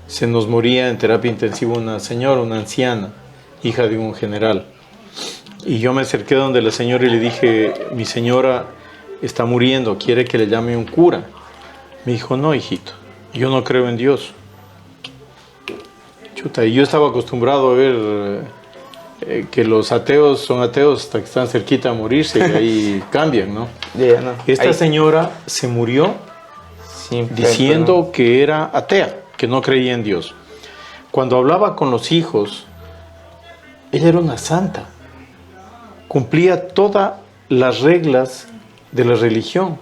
se nos moría en terapia intensiva una señora, una anciana, hija de un general. Y yo me acerqué donde la señora y le dije, mi señora está muriendo, quiere que le llame un cura. Me dijo, no, hijito, yo no creo en Dios. Chuta, y yo estaba acostumbrado a ver que los ateos son ateos hasta que están cerquita a morirse y ahí cambian, ¿no? No. Esta señora se murió diciendo que era atea, que no creía en Dios. Cuando hablaba con los hijos, ella era una santa, cumplía todas las reglas de la religión,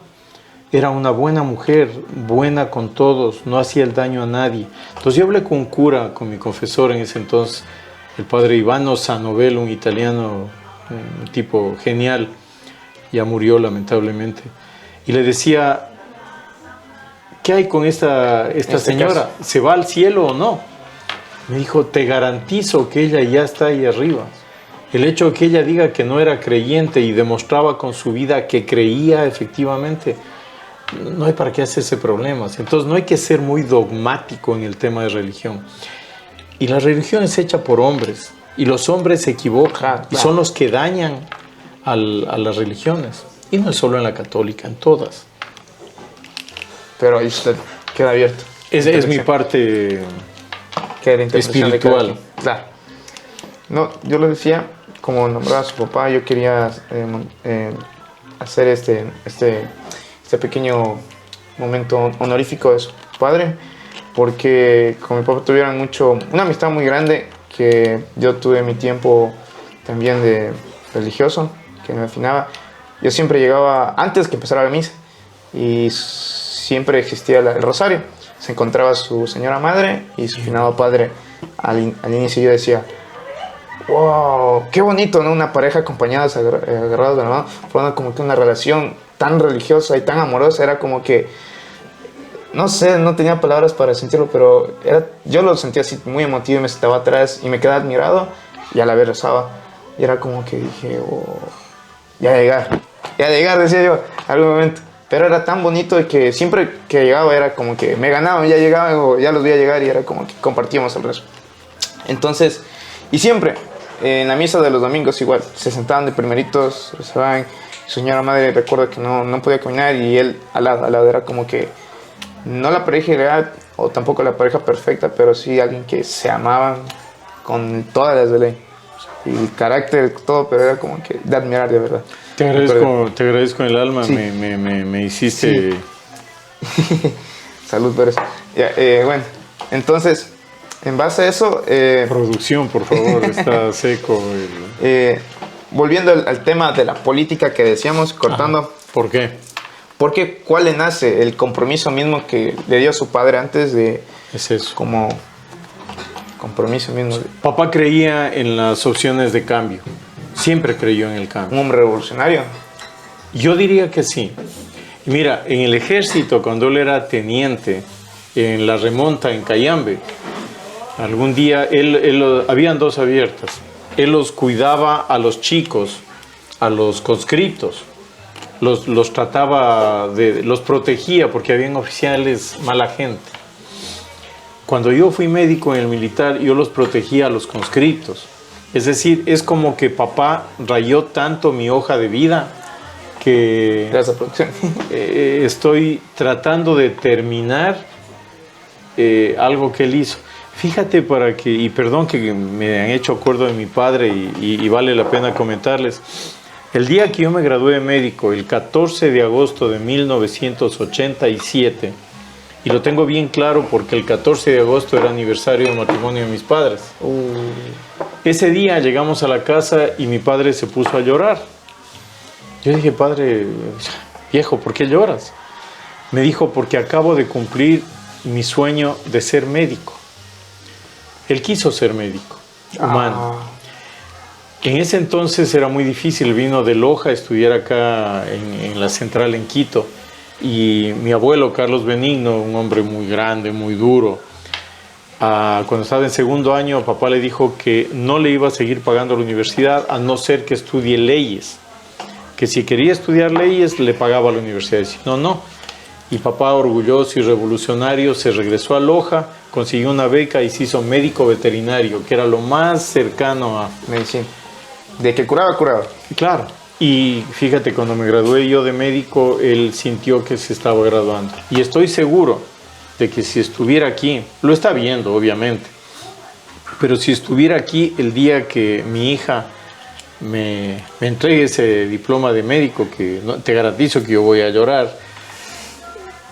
era una buena mujer, buena con todos, no hacía el daño a nadie. Entonces yo hablé con un cura, con mi confesor en ese entonces, el padre Ivano Sanovel, un italiano, un tipo genial, ya murió lamentablemente, y le decía, ¿qué hay con esta señora? Caso, ¿se va al cielo o no? Me dijo, te garantizo que ella ya está ahí arriba. El hecho de que ella diga que no era creyente y demostraba con su vida que creía efectivamente, no hay para qué hacerse problemas. Entonces no hay que ser muy dogmático en el tema de religión. Y la religión es hecha por hombres, y los hombres se equivocan, y son los que dañan a las religiones. Y no es solo en la católica, en todas. Pero ahí usted queda abierto. Es mi parte... espiritual. Claro. No, yo lo decía, como nombraba a su papá, yo quería hacer este pequeño momento honorífico de su padre, porque con mi papá tuvieron una amistad muy grande, que yo tuve mi tiempo también de religioso, que me afinaba. Yo siempre llegaba antes que empezara la misa, y siempre existía el rosario. Se encontraba su señora madre y su finado padre al inicio. Yo decía, wow, qué bonito, ¿no? Una pareja acompañadas, agarrados de la mano, formando como que una relación tan religiosa y tan amorosa. Era como que, no sé, no tenía palabras para sentirlo, pero yo lo sentía así muy emotivo, y me sentaba atrás y me quedaba admirado, y a la vez rezaba. Y era como que dije, oh, ya llegar, decía yo, algún momento. Pero era tan bonito que siempre que llegaba era como que me ganaban, ya llegaban o ya los veía llegar, y era como que compartíamos el rezo. Entonces, y siempre en la misa de los domingos igual, se sentaban de primeritos, rezaban. Su señora madre, recuerdo que no podía caminar, y él al lado era como que no la pareja ideal o tampoco la pareja perfecta, pero sí alguien que se amaban con todas las de ley. Y el carácter, todo, pero era como que de admirar, de verdad. Te agradezco en el alma, sí. me hiciste... Sí. Salud por eso. Bueno, entonces, en base a eso... Producción, por favor, está seco. Volviendo al tema de la política que decíamos, cortando... Ajá. ¿Por qué? Porque ¿cuál le nace? El compromiso mismo que le dio su padre antes de... Es eso. Como compromiso mismo. Papá creía en las opciones de cambio. Siempre creyó en el cambio. Un hombre revolucionario. Yo diría que sí. Mira, en el ejército, cuando él era teniente, en la remonta en Cayambe, algún día habían dos abiertas. Él los cuidaba a los chicos, a los conscriptos. Los trataba, los protegía porque habían oficiales mala gente. Cuando yo fui médico en el militar, yo los protegía a los conscriptos. Es decir, es como que papá rayó tanto mi hoja de vida que estoy tratando de terminar algo que él hizo. Fíjate y perdón que me han hecho acuerdo de mi padre y vale la pena comentarles. El día que yo me gradué de médico, el 14 de agosto de 1987, y lo tengo bien claro porque el 14 de agosto era aniversario del matrimonio de mis padres. Ese día llegamos a la casa y mi padre se puso a llorar. Yo dije, padre, viejo, ¿por qué lloras? Me dijo, porque acabo de cumplir mi sueño de ser médico. Él quiso ser médico humano. En ese entonces era muy difícil, vino de Loja a estudiar acá en la central en Quito. Y mi abuelo, Carlos Benigno, un hombre muy grande, muy duro, cuando estaba en segundo año, papá le dijo que no le iba a seguir pagando la universidad a no ser que estudie leyes. Que si quería estudiar leyes, le pagaba a la universidad. Y si no, no. Y papá, orgulloso y revolucionario, se regresó a Loja, consiguió una beca y se hizo médico veterinario, que era lo más cercano a medicina. De que curaba, curaba. Claro. Y fíjate, cuando me gradué yo de médico, él sintió que se estaba graduando. Y estoy seguro de que si estuviera aquí, lo está viendo, obviamente, pero si estuviera aquí el día que mi hija me entregue ese diploma de médico, que te garantizo que yo voy a llorar,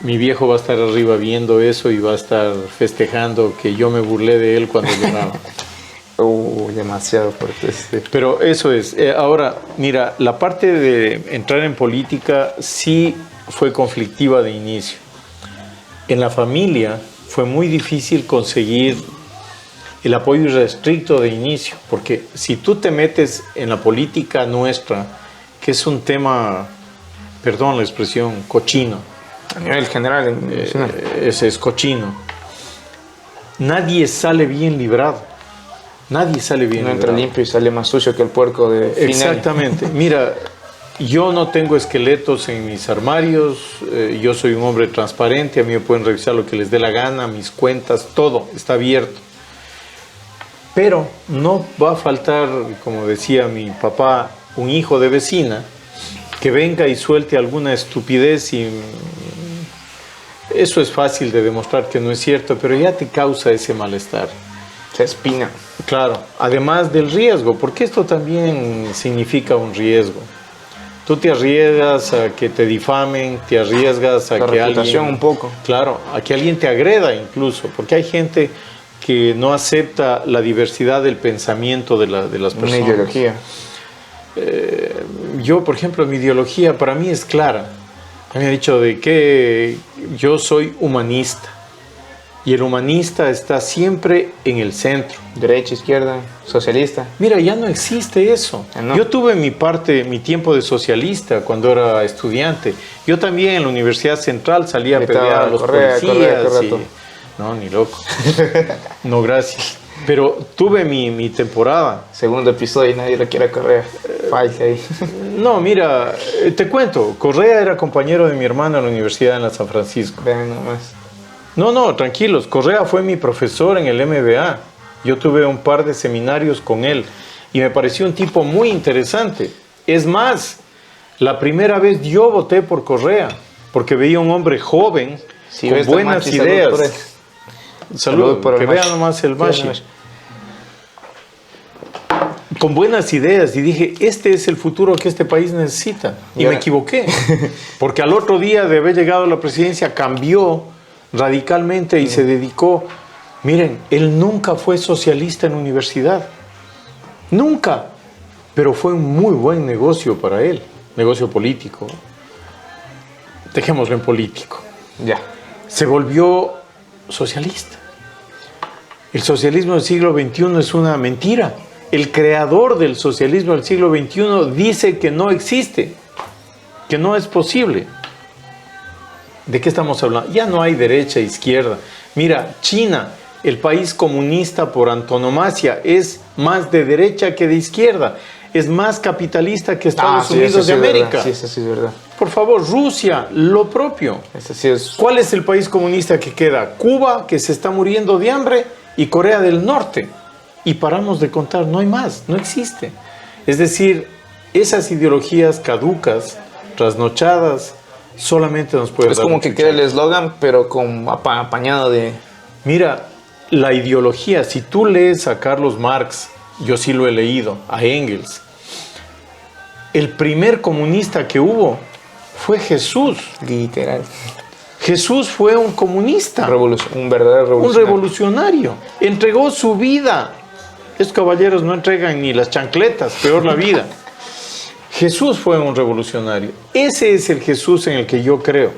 mi viejo va a estar arriba viendo eso y va a estar festejando que yo me burlé de él cuando lloraba. Demasiado fuerte. Sí. Pero eso es. Ahora, mira, la parte de entrar en política sí fue conflictiva de inicio. En la familia fue muy difícil conseguir el apoyo irrestricto de inicio, porque si tú te metes en la política nuestra, que es un tema, perdón la expresión, cochino. A nivel general. Ese es cochino. Nadie sale bien librado. Nadie sale bien librado. No entra limpio y sale más sucio que el puerco de Finelli. Exactamente. Mira, yo no tengo esqueletos en mis armarios, yo soy un hombre transparente, a mí me pueden revisar lo que les dé la gana, mis cuentas, todo está abierto. Pero no va a faltar, como decía mi papá, un hijo de vecina que venga y suelte alguna estupidez y eso es fácil de demostrar que no es cierto, pero ya te causa ese malestar. Se espina. Claro, además del riesgo, porque esto también significa un riesgo. Tú te arriesgas a que te difamen, te arriesgas a que alguien... un poco. Claro, a que alguien te agreda incluso, porque hay gente que no acepta la diversidad del pensamiento de las personas. Una ideología. Yo, por ejemplo, mi ideología para mí es clara. A mí me ha dicho de que yo soy humanista. Y el humanista está siempre en el centro. Derecha, izquierda, socialista. Mira, ya no existe eso. No. Yo tuve mi tiempo de socialista cuando era estudiante. Yo también en la Universidad Central salía a pelear a los policías. No, ni loco. No, gracias. Pero tuve mi temporada. Segundo episodio y nadie lo quiere a Correa. Falta ahí. No, mira, te cuento. Correa era compañero de mi hermano en la universidad en la San Francisco. Vean nomás. No, tranquilos. Correa fue mi profesor en el MBA. Yo tuve un par de seminarios con él y me pareció un tipo muy interesante. Es más, la primera vez yo voté por Correa porque veía un hombre joven, sí, con buenas ideas. Salud, por que vean nomás el Mashi. Con buenas ideas y dije, este es el futuro que este país necesita. Y me equivoqué, porque al otro día de haber llegado a la presidencia cambió radicalmente y se dedicó. Miren, él nunca fue socialista en la universidad, nunca, pero fue un muy buen negocio para él, negocio político. Dejémoslo en político. Ya. Se volvió socialista. El socialismo del siglo XXI es una mentira. El creador del socialismo del siglo XXI dice que no existe, que no es posible. ¿De qué estamos hablando? Ya no hay derecha e izquierda. Mira, China, el país comunista por antonomasia, es más de derecha que de izquierda. Es más capitalista que Estados Unidos de América. Sí, eso sí es verdad. Por favor, Rusia, lo propio. Eso sí es. ¿Cuál es el país comunista que queda? Cuba, que se está muriendo de hambre, y Corea del Norte. Y paramos de contar, no hay más, no existe. Es decir, esas ideologías caducas, trasnochadas, solamente nos pueden Es como que queda el eslogan, pero con apañado de... Mira, la ideología, si tú lees a Carlos Marx, yo sí lo he leído, a Engels, el primer comunista que hubo fue Jesús. Literal. Jesús fue un comunista. Un verdadero revolucionario. Un revolucionario. Entregó su vida. Estos caballeros no entregan ni las chancletas, peor la vida. Jesús fue un revolucionario. Ese es el Jesús en el que yo creo.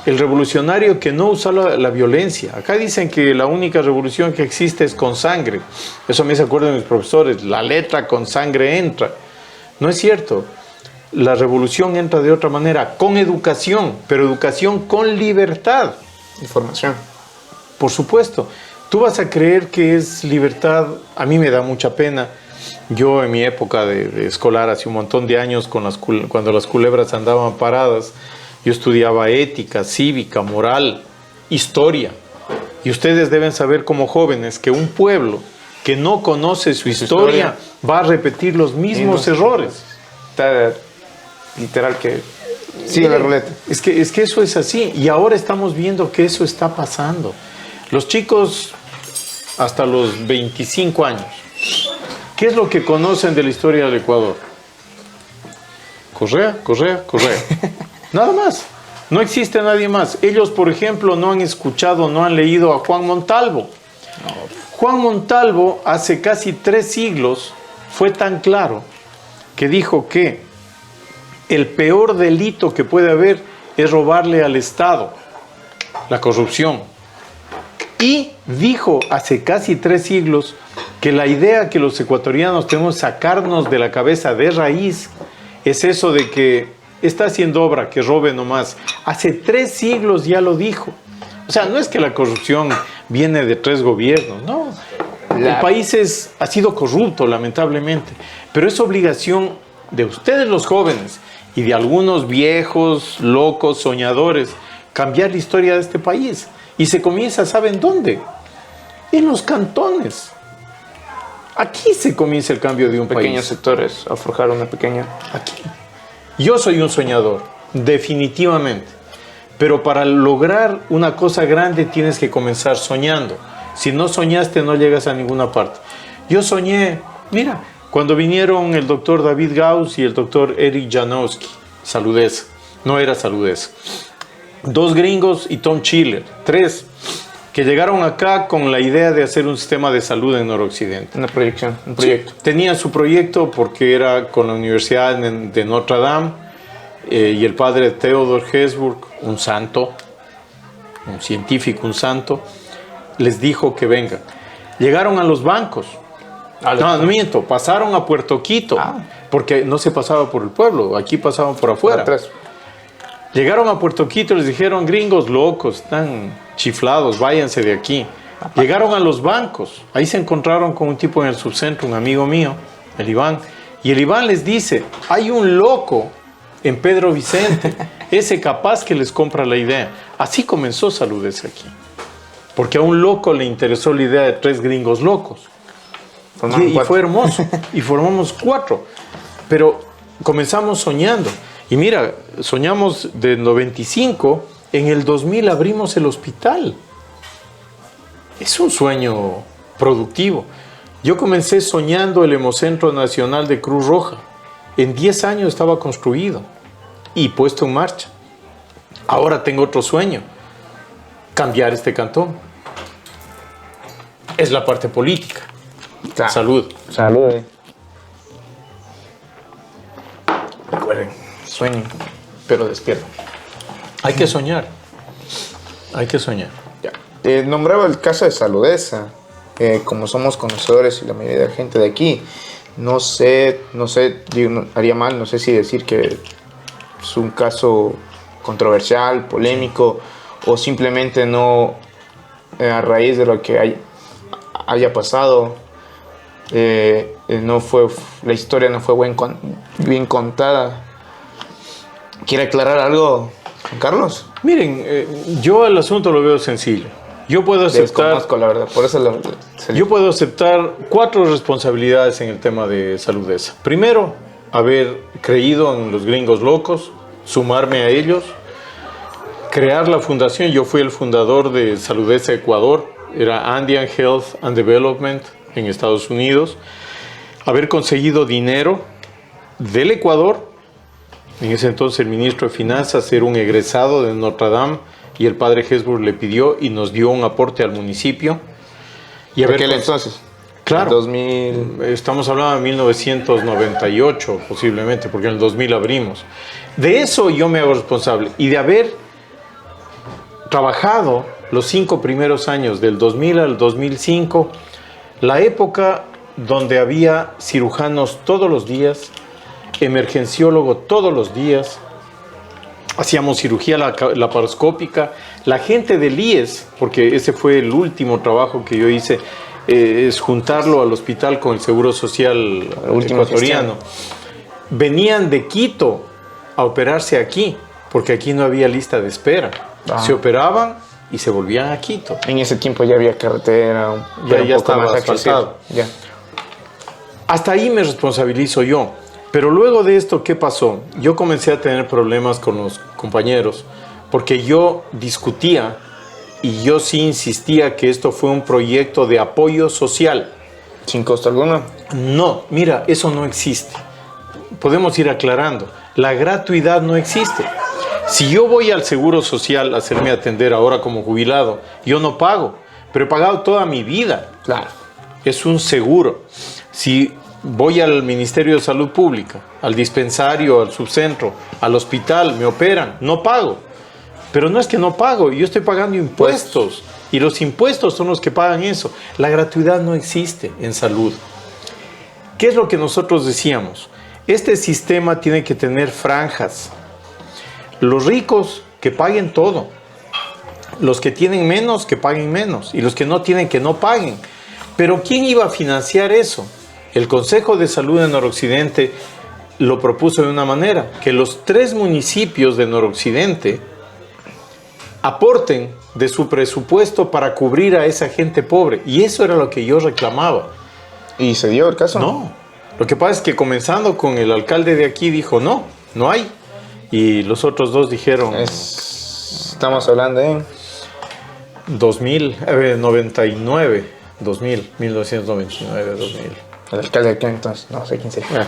El revolucionario que no usa la violencia. Acá dicen que la única revolución que existe es con sangre. Eso me se acuerdan mis profesores. La letra con sangre entra. No es cierto. La revolución entra de otra manera, con educación, pero educación con libertad. Información. Por supuesto. Tú vas a creer que es libertad. A mí me da mucha pena. Yo en mi época de escolar, hace un montón de años, cuando las culebras andaban paradas, yo estudiaba ética, cívica, moral, historia. Y ustedes deben saber como jóvenes que un pueblo que no conoce su historia va a repetir los mismos errores. Está literal que sigue la ruleta. Es que eso es así. Y ahora estamos viendo que eso está pasando. Los chicos hasta los 25 años, ¿qué es lo que conocen de la historia del Ecuador? Correa. Nada más. No existe nadie más. Ellos, por ejemplo, no han escuchado, no han leído a Juan Montalvo. Juan Montalvo, hace casi 3 siglos, fue tan claro que dijo que el peor delito que puede haber es robarle al Estado, la corrupción. Y dijo hace casi 3 siglos que la idea que los ecuatorianos tenemos sacarnos de la cabeza de raíz es eso de que está haciendo obra, que robe nomás. Hace 3 siglos ya lo dijo. O sea, no es que la corrupción viene de 3 gobiernos, no. El país ha sido corrupto, lamentablemente. Pero es obligación de ustedes los jóvenes y de algunos viejos, locos, soñadores, cambiar la historia de este país. Y se comienza, ¿saben dónde? En los cantones. Aquí se comienza el cambio de un país. Pequeños sectores, a forjar una pequeña... Aquí. Yo soy un soñador, definitivamente. Pero para lograr una cosa grande tienes que comenzar soñando. Si no soñaste, no llegas a ninguna parte. Yo soñé, mira, cuando vinieron el doctor David Gauss y el doctor Eric Janowski, Saludez, no era Saludez, 2 gringos y Tom Chiller, 3, que llegaron acá con la idea de hacer un sistema de salud en Noroccidente. Una proyección, un proyecto. Sí, tenían su proyecto porque era con la Universidad de Notre Dame y el padre Theodor Hesburg, un santo, un científico, un santo, les dijo que vengan. Llegaron a los bancos. No miento, pasaron a Puerto Quito, porque no se pasaba por el pueblo, aquí pasaban por afuera. Llegaron a Puerto Quito y les dijeron, gringos locos, están chiflados, váyanse de aquí. Llegaron a los bancos, ahí se encontraron con un tipo en el subcentro, un amigo mío, el Iván, y el Iván les dice, hay un loco en Pedro Vicente, ese capaz que les compra la idea. Así comenzó Saludez aquí, porque a un loco le interesó la idea de 3 gringos locos. Y fue hermoso, y formamos 4, pero comenzamos soñando. Y mira, soñamos de 95, en el 2000 abrimos el hospital. Es un sueño productivo. Yo comencé soñando el Hemocentro Nacional de Cruz Roja. En 10 años estaba construido y puesto en marcha. Ahora tengo otro sueño, cambiar este cantón. Es la parte política. Salud. Salud. Recuerden, sueñen, pero despierten. Hay que soñar. Hay que soñar. Ya. Nombraba el caso de Saludeza. Como somos conocedores y la mayoría de la gente de aquí, no sé, digo, haría mal, no sé si decir que es un caso controversial, polémico, o simplemente no, a raíz de lo que haya pasado, no fue, la historia no fue bien contada. ¿Quiere aclarar algo, Juan Carlos? Miren, yo el asunto lo veo sencillo. Yo puedo aceptar, Desconozco, la verdad, por eso yo puedo aceptar 4 responsabilidades en el tema de Saludeza. Primero, haber creído en los gringos locos, sumarme a ellos, crear la fundación. Yo fui el fundador de Saludeza Ecuador, era Andean Health and Development en Estados Unidos. Haber conseguido dinero del Ecuador, en ese entonces el ministro de Finanzas era un egresado de Notre Dame, y el padre Hesburgh le pidió y nos dio un aporte al municipio. Y ¿En aquel entonces? Claro. 2000. Estamos hablando de 1998 posiblemente, porque en el 2000 abrimos. De eso yo me hago responsable. Y de haber trabajado los 5 primeros años, del 2000 al 2005, la época donde había cirujanos todos los días, emergenciólogo todos los días, hacíamos cirugía laparoscópica, la gente del IES, porque ese fue el último trabajo que yo hice, es juntarlo al hospital con el Seguro Social ecuatoriano. Venían de Quito a operarse aquí, porque aquí no había lista de espera. Se operaban y se volvían a Quito. En ese tiempo ya había carretera, ya estaba asfaltado. Ya. Hasta ahí me responsabilizo yo. Pero luego de esto, ¿qué pasó? Yo comencé a tener problemas con los compañeros porque yo discutía y yo sí insistía que esto fue un proyecto de apoyo social. ¿Sin costo alguno? No, mira, eso no existe. Podemos ir aclarando. La gratuidad no existe. Si yo voy al Seguro Social a hacerme atender ahora como jubilado, yo no pago, pero he pagado toda mi vida. Claro. Es un seguro. Si voy al Ministerio de Salud Pública, al dispensario, al subcentro, al hospital, me operan, no pago. Pero no es que no pago, yo estoy pagando impuestos. Y los impuestos son los que pagan eso. La gratuidad no existe en salud. ¿Qué es lo que nosotros decíamos? Este sistema tiene que tener franjas. Los ricos que paguen todo. Los que tienen menos, que paguen menos. Y los que no tienen, que no paguen. Pero ¿quién iba a financiar eso? El Consejo de Salud de Noroccidente lo propuso de una manera, que los 3 municipios de Noroccidente aporten de su presupuesto para cubrir a esa gente pobre. Y eso era lo que yo reclamaba. ¿Y se dio el caso? No. Lo que pasa es que comenzando con el alcalde de aquí dijo, no, no hay. Y los otros 2 dijeron... Estamos hablando de... 99, 1999, 2000. El alcalde de aquí entonces, no sé quién sería.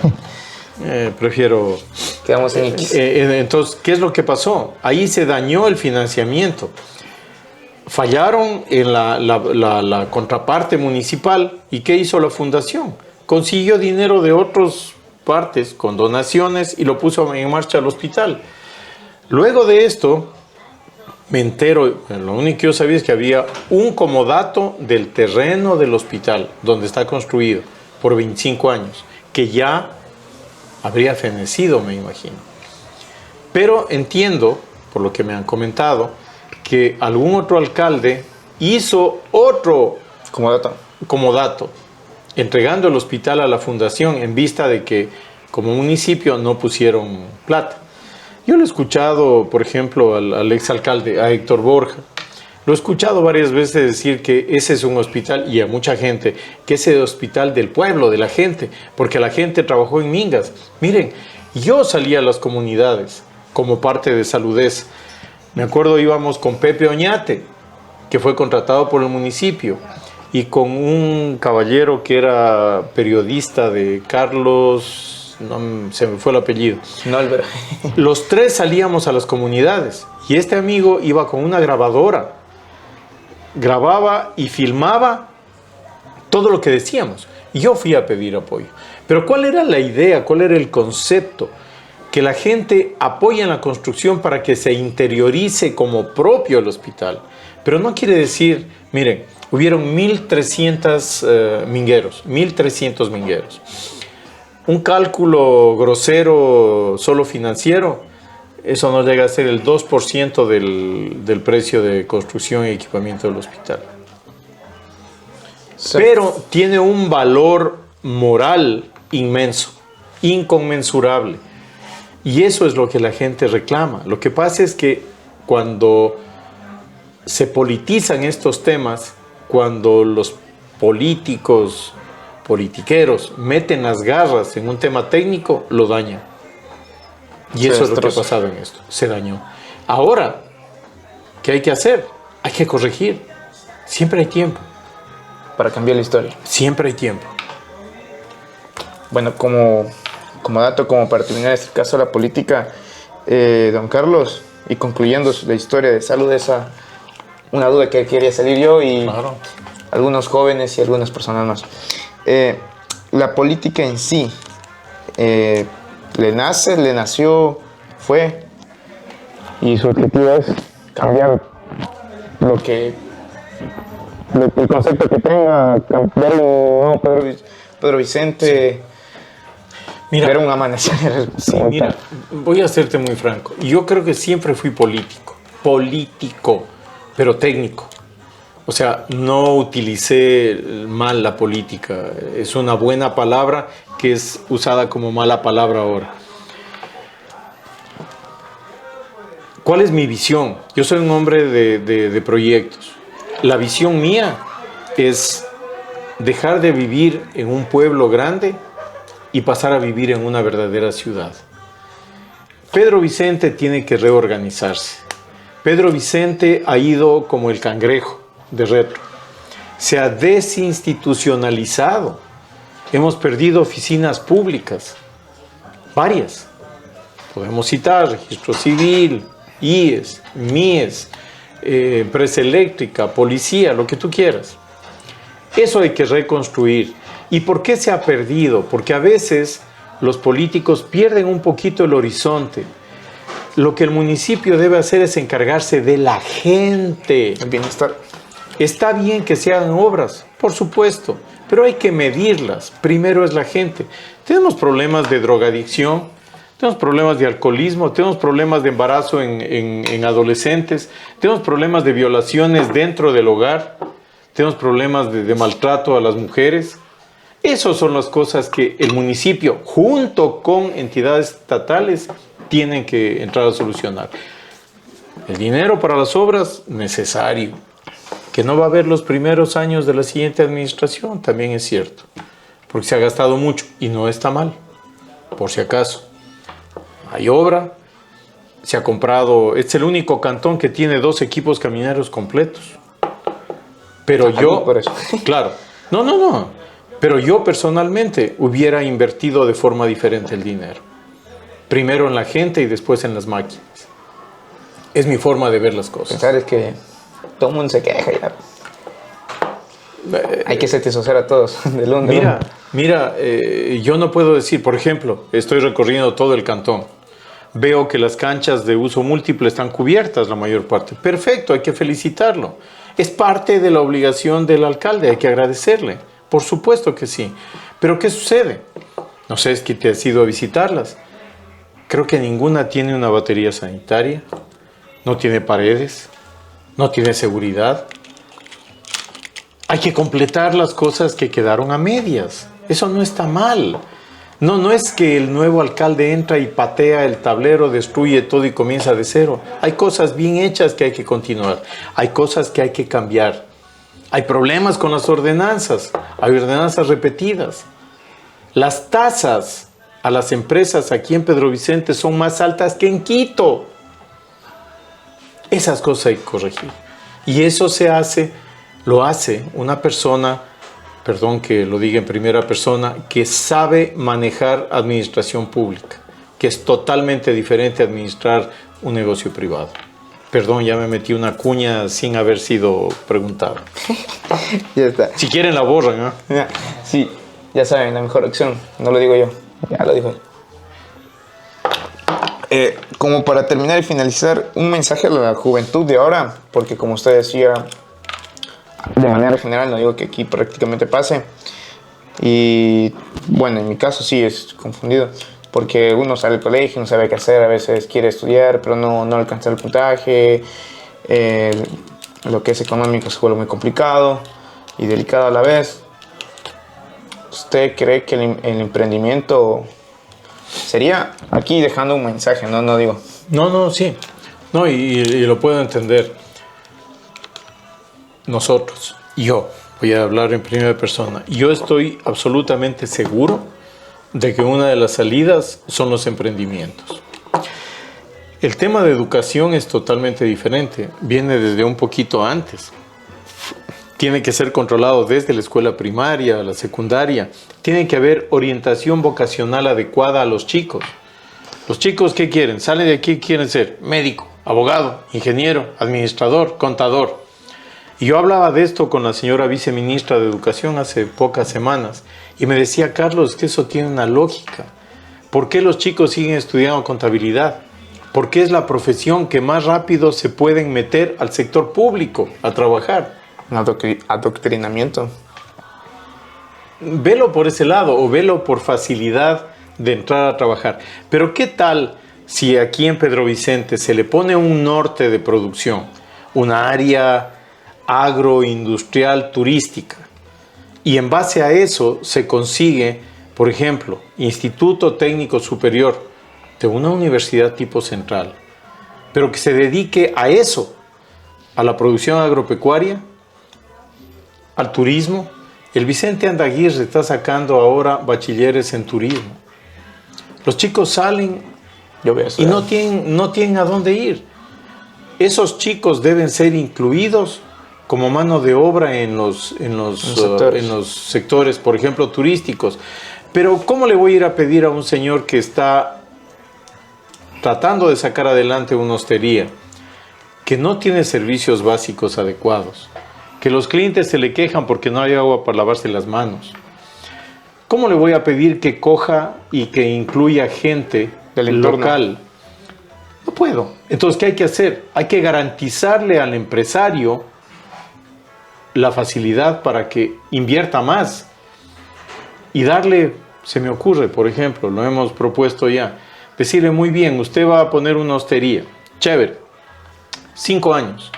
Prefiero... Quedamos en X. Entonces, ¿qué es lo que pasó? Ahí se dañó el financiamiento. Fallaron en la contraparte municipal. ¿Y qué hizo la fundación? Consiguió dinero de otras partes con donaciones y lo puso en marcha al hospital. Luego de esto, me entero, lo único que yo sabía es que había un comodato del terreno del hospital, donde está construido, por 25 años, que ya habría fenecido, me imagino. Pero entiendo, por lo que me han comentado, que algún otro alcalde hizo otro comodato, entregando el hospital a la fundación en vista de que como municipio no pusieron plata. Yo lo he escuchado, por ejemplo, al exalcalde, a Héctor Borja. Lo he escuchado varias veces decir que ese es un hospital, y a mucha gente, que ese es el hospital del pueblo, de la gente, porque la gente trabajó en Mingas. Miren, yo salí a las comunidades como parte de Saludez. Me acuerdo íbamos con Pepe Oñate, que fue contratado por el municipio, y con un caballero que era periodista de Carlos, no, se me fue el apellido. No, Albert. Los 3 salíamos a las comunidades, y este amigo iba con una grabadora. Grababa y filmaba todo lo que decíamos. Y yo fui a pedir apoyo. Pero ¿cuál era la idea? ¿Cuál era el concepto? que la gente apoye en la construcción para que se interiorice como propio el hospital. Pero no quiere decir, miren, hubieron 1.300 mingueros, 1.300 mingueros. Un cálculo grosero solo financiero, eso no llega a ser el 2% del precio de construcción y equipamiento del hospital. Sí. Pero tiene un valor moral inmenso, inconmensurable. Y eso es lo que la gente reclama. Lo que pasa es que cuando se politizan estos temas, cuando los politiqueros meten las garras en un tema técnico, lo dañan. Y eso es lo que ha pasado en esto. Se dañó. Ahora, ¿qué hay que hacer? Hay que corregir. Siempre hay tiempo. Para cambiar la historia. Siempre hay tiempo. Bueno, como dato, como para terminar este caso de la política, don Carlos, y concluyendo la historia de salud, esa una duda que quería salir yo y claro, algunos jóvenes y algunas personas más. La política en sí, le nació, fue, y su objetivo es cambiar el concepto que tenga, cambiar un Pedro Vicente. Mira, ver un amanecer. Sí, mira, voy a serte muy franco. Yo creo que siempre fui político, pero técnico. O sea, no utilicé mal la política. Es una buena palabra que es usada como mala palabra ahora. ¿Cuál es mi visión? Yo soy un hombre de proyectos. La visión mía es dejar de vivir en un pueblo grande y pasar a vivir en una verdadera ciudad. Pedro Vicente tiene que reorganizarse. Pedro Vicente ha ido como el cangrejo de retro. Se ha desinstitucionalizado. Hemos perdido oficinas públicas, varias. Podemos citar Registro Civil, IES, MIES, empresa eléctrica, policía, lo que tú quieras. Eso hay que reconstruir. ¿Y por qué se ha perdido? Porque a veces los políticos pierden un poquito el horizonte. Lo que el municipio debe hacer es encargarse de la gente. El bienestar. Está bien que se hagan obras, por supuesto, pero hay que medirlas. Primero es la gente. Tenemos problemas de drogadicción, tenemos problemas de alcoholismo, tenemos problemas de embarazo en adolescentes, tenemos problemas de violaciones dentro del hogar, tenemos problemas de maltrato a las mujeres. Esas son las cosas que el municipio, junto con entidades estatales, tienen que entrar a solucionar. El dinero para las obras, necesario. Que no va a haber los primeros años de la siguiente administración, también es cierto. Porque se ha gastado mucho y no está mal, por si acaso. Hay obra, se ha comprado, es el único cantón que tiene 2 equipos camineros completos. Pero yo, por eso. Claro, no. Pero yo personalmente hubiera invertido de forma diferente el dinero. Primero en la gente y después en las máquinas. Es mi forma de ver las cosas. Pensar es que todo el mundo se queja ya. Hay que satisfacer a todos. Mira, yo no puedo decir, por ejemplo, estoy recorriendo todo el cantón. Veo que las canchas de uso múltiple están cubiertas la mayor parte. Perfecto, hay que felicitarlo. Es parte de la obligación del alcalde, hay que agradecerle. Por supuesto que sí. Pero ¿qué sucede? No sé, es que te has ido a visitarlas. Creo que ninguna tiene una batería sanitaria, no tiene paredes, no tiene seguridad. Hay que completar las cosas que quedaron a medias. Eso no está mal. No es que el nuevo alcalde entra y patea el tablero, destruye todo y comienza de cero. Hay cosas bien hechas que hay que continuar. Hay cosas que hay que cambiar. Hay problemas con las ordenanzas. Hay ordenanzas repetidas. Las tasas a las empresas aquí en Pedro Vicente son más altas que en Quito. Esas cosas hay que corregir. Y eso lo hace una persona, perdón que lo diga en primera persona, que sabe manejar administración pública, que es totalmente diferente a administrar un negocio privado. Perdón, ya me metí una cuña sin haber sido preguntado. Ya está. Si quieren la borran, ¿eh? Sí, ya saben, la mejor opción. No lo digo yo, ya lo dijo él. Como para terminar y finalizar, un mensaje a la juventud de ahora, porque como usted decía, de manera general, no digo que aquí prácticamente pase, y bueno, en mi caso sí es confundido, porque uno sale del colegio, no sabe qué hacer, a veces quiere estudiar, pero no alcanza el puntaje, lo que es económico se vuelve muy complicado y delicado a la vez. ¿Usted cree que el emprendimiento sería, aquí dejando un mensaje, no digo? No, sí. No, y lo puedo entender. Nosotros, yo, voy a hablar en primera persona, yo estoy absolutamente seguro de que una de las salidas son los emprendimientos. El tema de educación es totalmente diferente, viene desde un poquito antes. Tiene que ser controlado desde la escuela primaria, la secundaria. Tiene que haber orientación vocacional adecuada a los chicos. Los chicos, ¿qué quieren? Salen de aquí, quieren ser médico, abogado, ingeniero, administrador, contador. Y yo hablaba de esto con la señora viceministra de Educación hace pocas semanas y me decía, Carlos, que eso tiene una lógica. ¿Por qué los chicos siguen estudiando contabilidad? Porque es la profesión que más rápido se pueden meter al sector público a trabajar. Adoctrinamiento. Velo por ese lado o velo por facilidad de entrar a trabajar. Pero ¿qué tal si aquí en Pedro Vicente se le pone un norte de producción, una área agroindustrial turística, y en base a eso se consigue, por ejemplo, Instituto Técnico Superior de una universidad tipo central, pero que se dedique a eso, a la producción agropecuaria, al turismo? El Vicente Andaguirre está sacando ahora bachilleres en turismo. Los chicos salen y no tienen a dónde ir. Esos chicos deben ser incluidos como mano de obra en los sectores, por ejemplo, turísticos. Pero ¿cómo le voy a ir a pedir a un señor que está tratando de sacar adelante una hostería, que no tiene servicios básicos adecuados, que los clientes se le quejan porque no hay agua para lavarse las manos? ¿Cómo le voy a pedir que coja y que incluya gente del local? No puedo. Entonces, ¿qué hay que hacer? Hay que garantizarle al empresario la facilidad para que invierta más y darle, se me ocurre, por ejemplo, lo hemos propuesto ya, decirle, muy bien, usted va a poner una hostería, chévere, 5 años,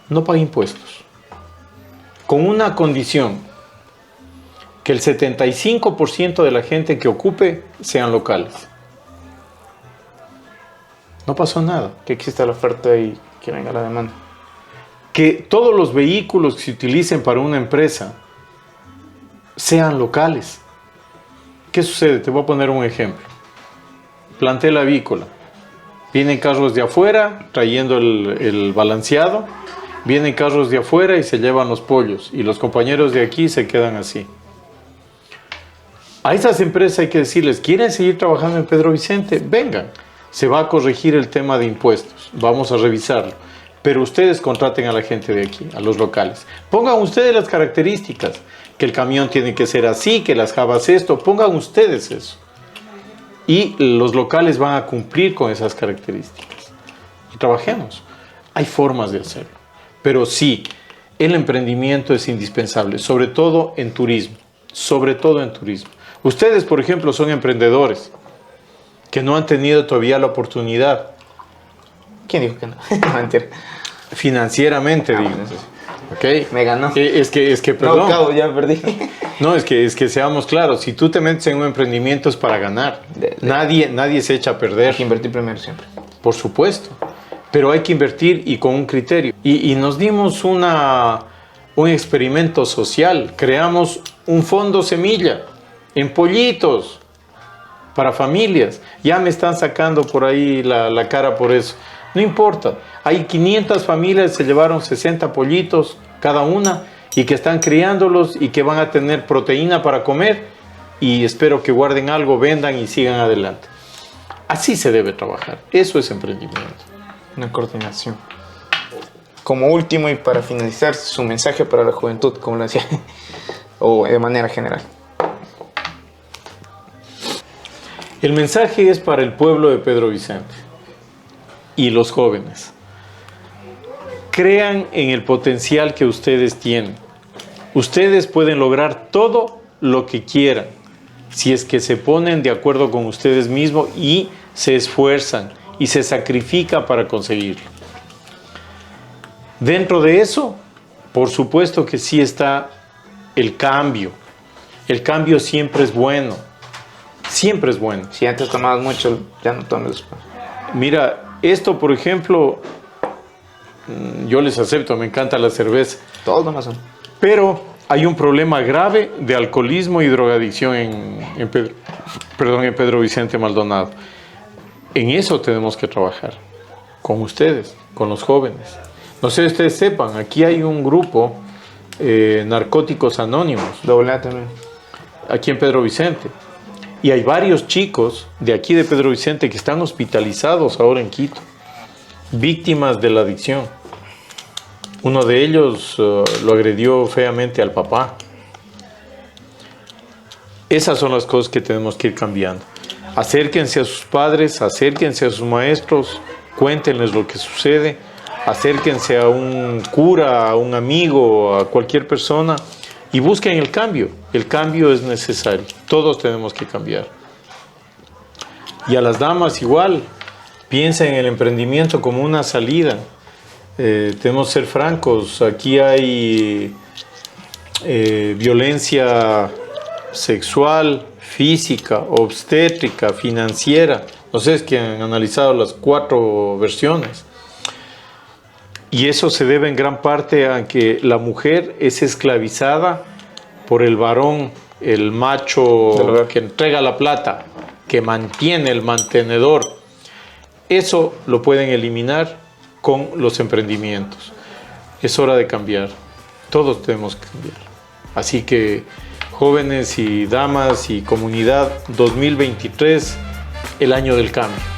no pague impuestos, con una condición, que el 75% de la gente que ocupe sean locales. No pasó nada. Que exista la oferta y que venga la demanda. Que todos los vehículos que se utilicen para una empresa sean locales. ¿Qué sucede? Te voy a poner un ejemplo. Plantel avícola. Vienen carros de afuera trayendo el balanceado. Vienen carros de afuera y se llevan los pollos. Y los compañeros de aquí se quedan así. A esas empresas hay que decirles, ¿quieren seguir trabajando en Pedro Vicente? Vengan. Se va a corregir el tema de impuestos. Vamos a revisarlo. Pero ustedes contraten a la gente de aquí, a los locales. Pongan ustedes las características. Que el camión tiene que ser así, que las jabas esto. Pongan ustedes eso. Y los locales van a cumplir con esas características. Y trabajemos. Hay formas de hacerlo. Pero sí, el emprendimiento es indispensable, sobre todo en turismo. Sobre todo en turismo. Ustedes, por ejemplo, son emprendedores que no han tenido todavía la oportunidad. ¿Quién dijo que no? Mentira. Financieramente, digo. Bueno, sí. ¿Okay? Me ganó. Es que perdón. No, cabo, ya perdí. No, es que seamos claros. Si tú te metes en un emprendimiento es para ganar. Nadie se echa a perder. Hay que invertir primero siempre. Por supuesto. Pero hay que invertir y con un criterio. Y nos dimos un experimento social. Creamos un fondo semilla en pollitos para familias. Ya me están sacando por ahí la cara por eso. No importa. Hay 500 familias que se llevaron 60 pollitos cada una y que están criándolos y que van a tener proteína para comer y espero que guarden algo, vendan y sigan adelante. Así se debe trabajar. Eso es emprendimiento. Una coordinación. Como último y para finalizar, su mensaje para la juventud, como lo decía, o de manera general. El mensaje es para el pueblo de Pedro Vicente y los jóvenes. Crean en el potencial que ustedes tienen. Ustedes pueden lograr todo lo que quieran si es que se ponen de acuerdo con ustedes mismos y se esfuerzan y se sacrifican para conseguirlo. Dentro de eso, por supuesto que sí está el cambio. El cambio siempre es bueno. Siempre es bueno. Si antes tomabas mucho, ya no tomes. Mira, esto por ejemplo, yo les acepto, me encanta la cerveza. Todos nomás son. Pero hay un problema grave de alcoholismo y drogadicción en Pedro Vicente Maldonado. En eso tenemos que trabajar. Con ustedes, con los jóvenes. No sé si ustedes sepan, aquí hay un grupo, Narcóticos Anónimos. AA también. Aquí en Pedro Vicente. Y hay varios chicos de aquí de Pedro Vicente que están hospitalizados ahora en Quito, víctimas de la adicción. Uno de ellos lo agredió feamente al papá. Esas son las cosas que tenemos que ir cambiando. Acérquense a sus padres, acérquense a sus maestros, cuéntenles lo que sucede, acérquense a un cura, a un amigo, a cualquier persona, y busquen el cambio. El cambio es necesario. Todos tenemos que cambiar. Y a las damas igual. Piensen en el emprendimiento como una salida. Tenemos que ser francos. Aquí hay violencia sexual, física, obstétrica, financiera. No sé, es que han analizado las 4 versiones. Y eso se debe en gran parte a que la mujer es esclavizada por el varón, el macho que entrega la plata, que mantiene el mantenedor. Eso lo pueden eliminar con los emprendimientos. Es hora de cambiar. Todos tenemos que cambiar. Así que, jóvenes y damas y comunidad, 2023, el año del cambio.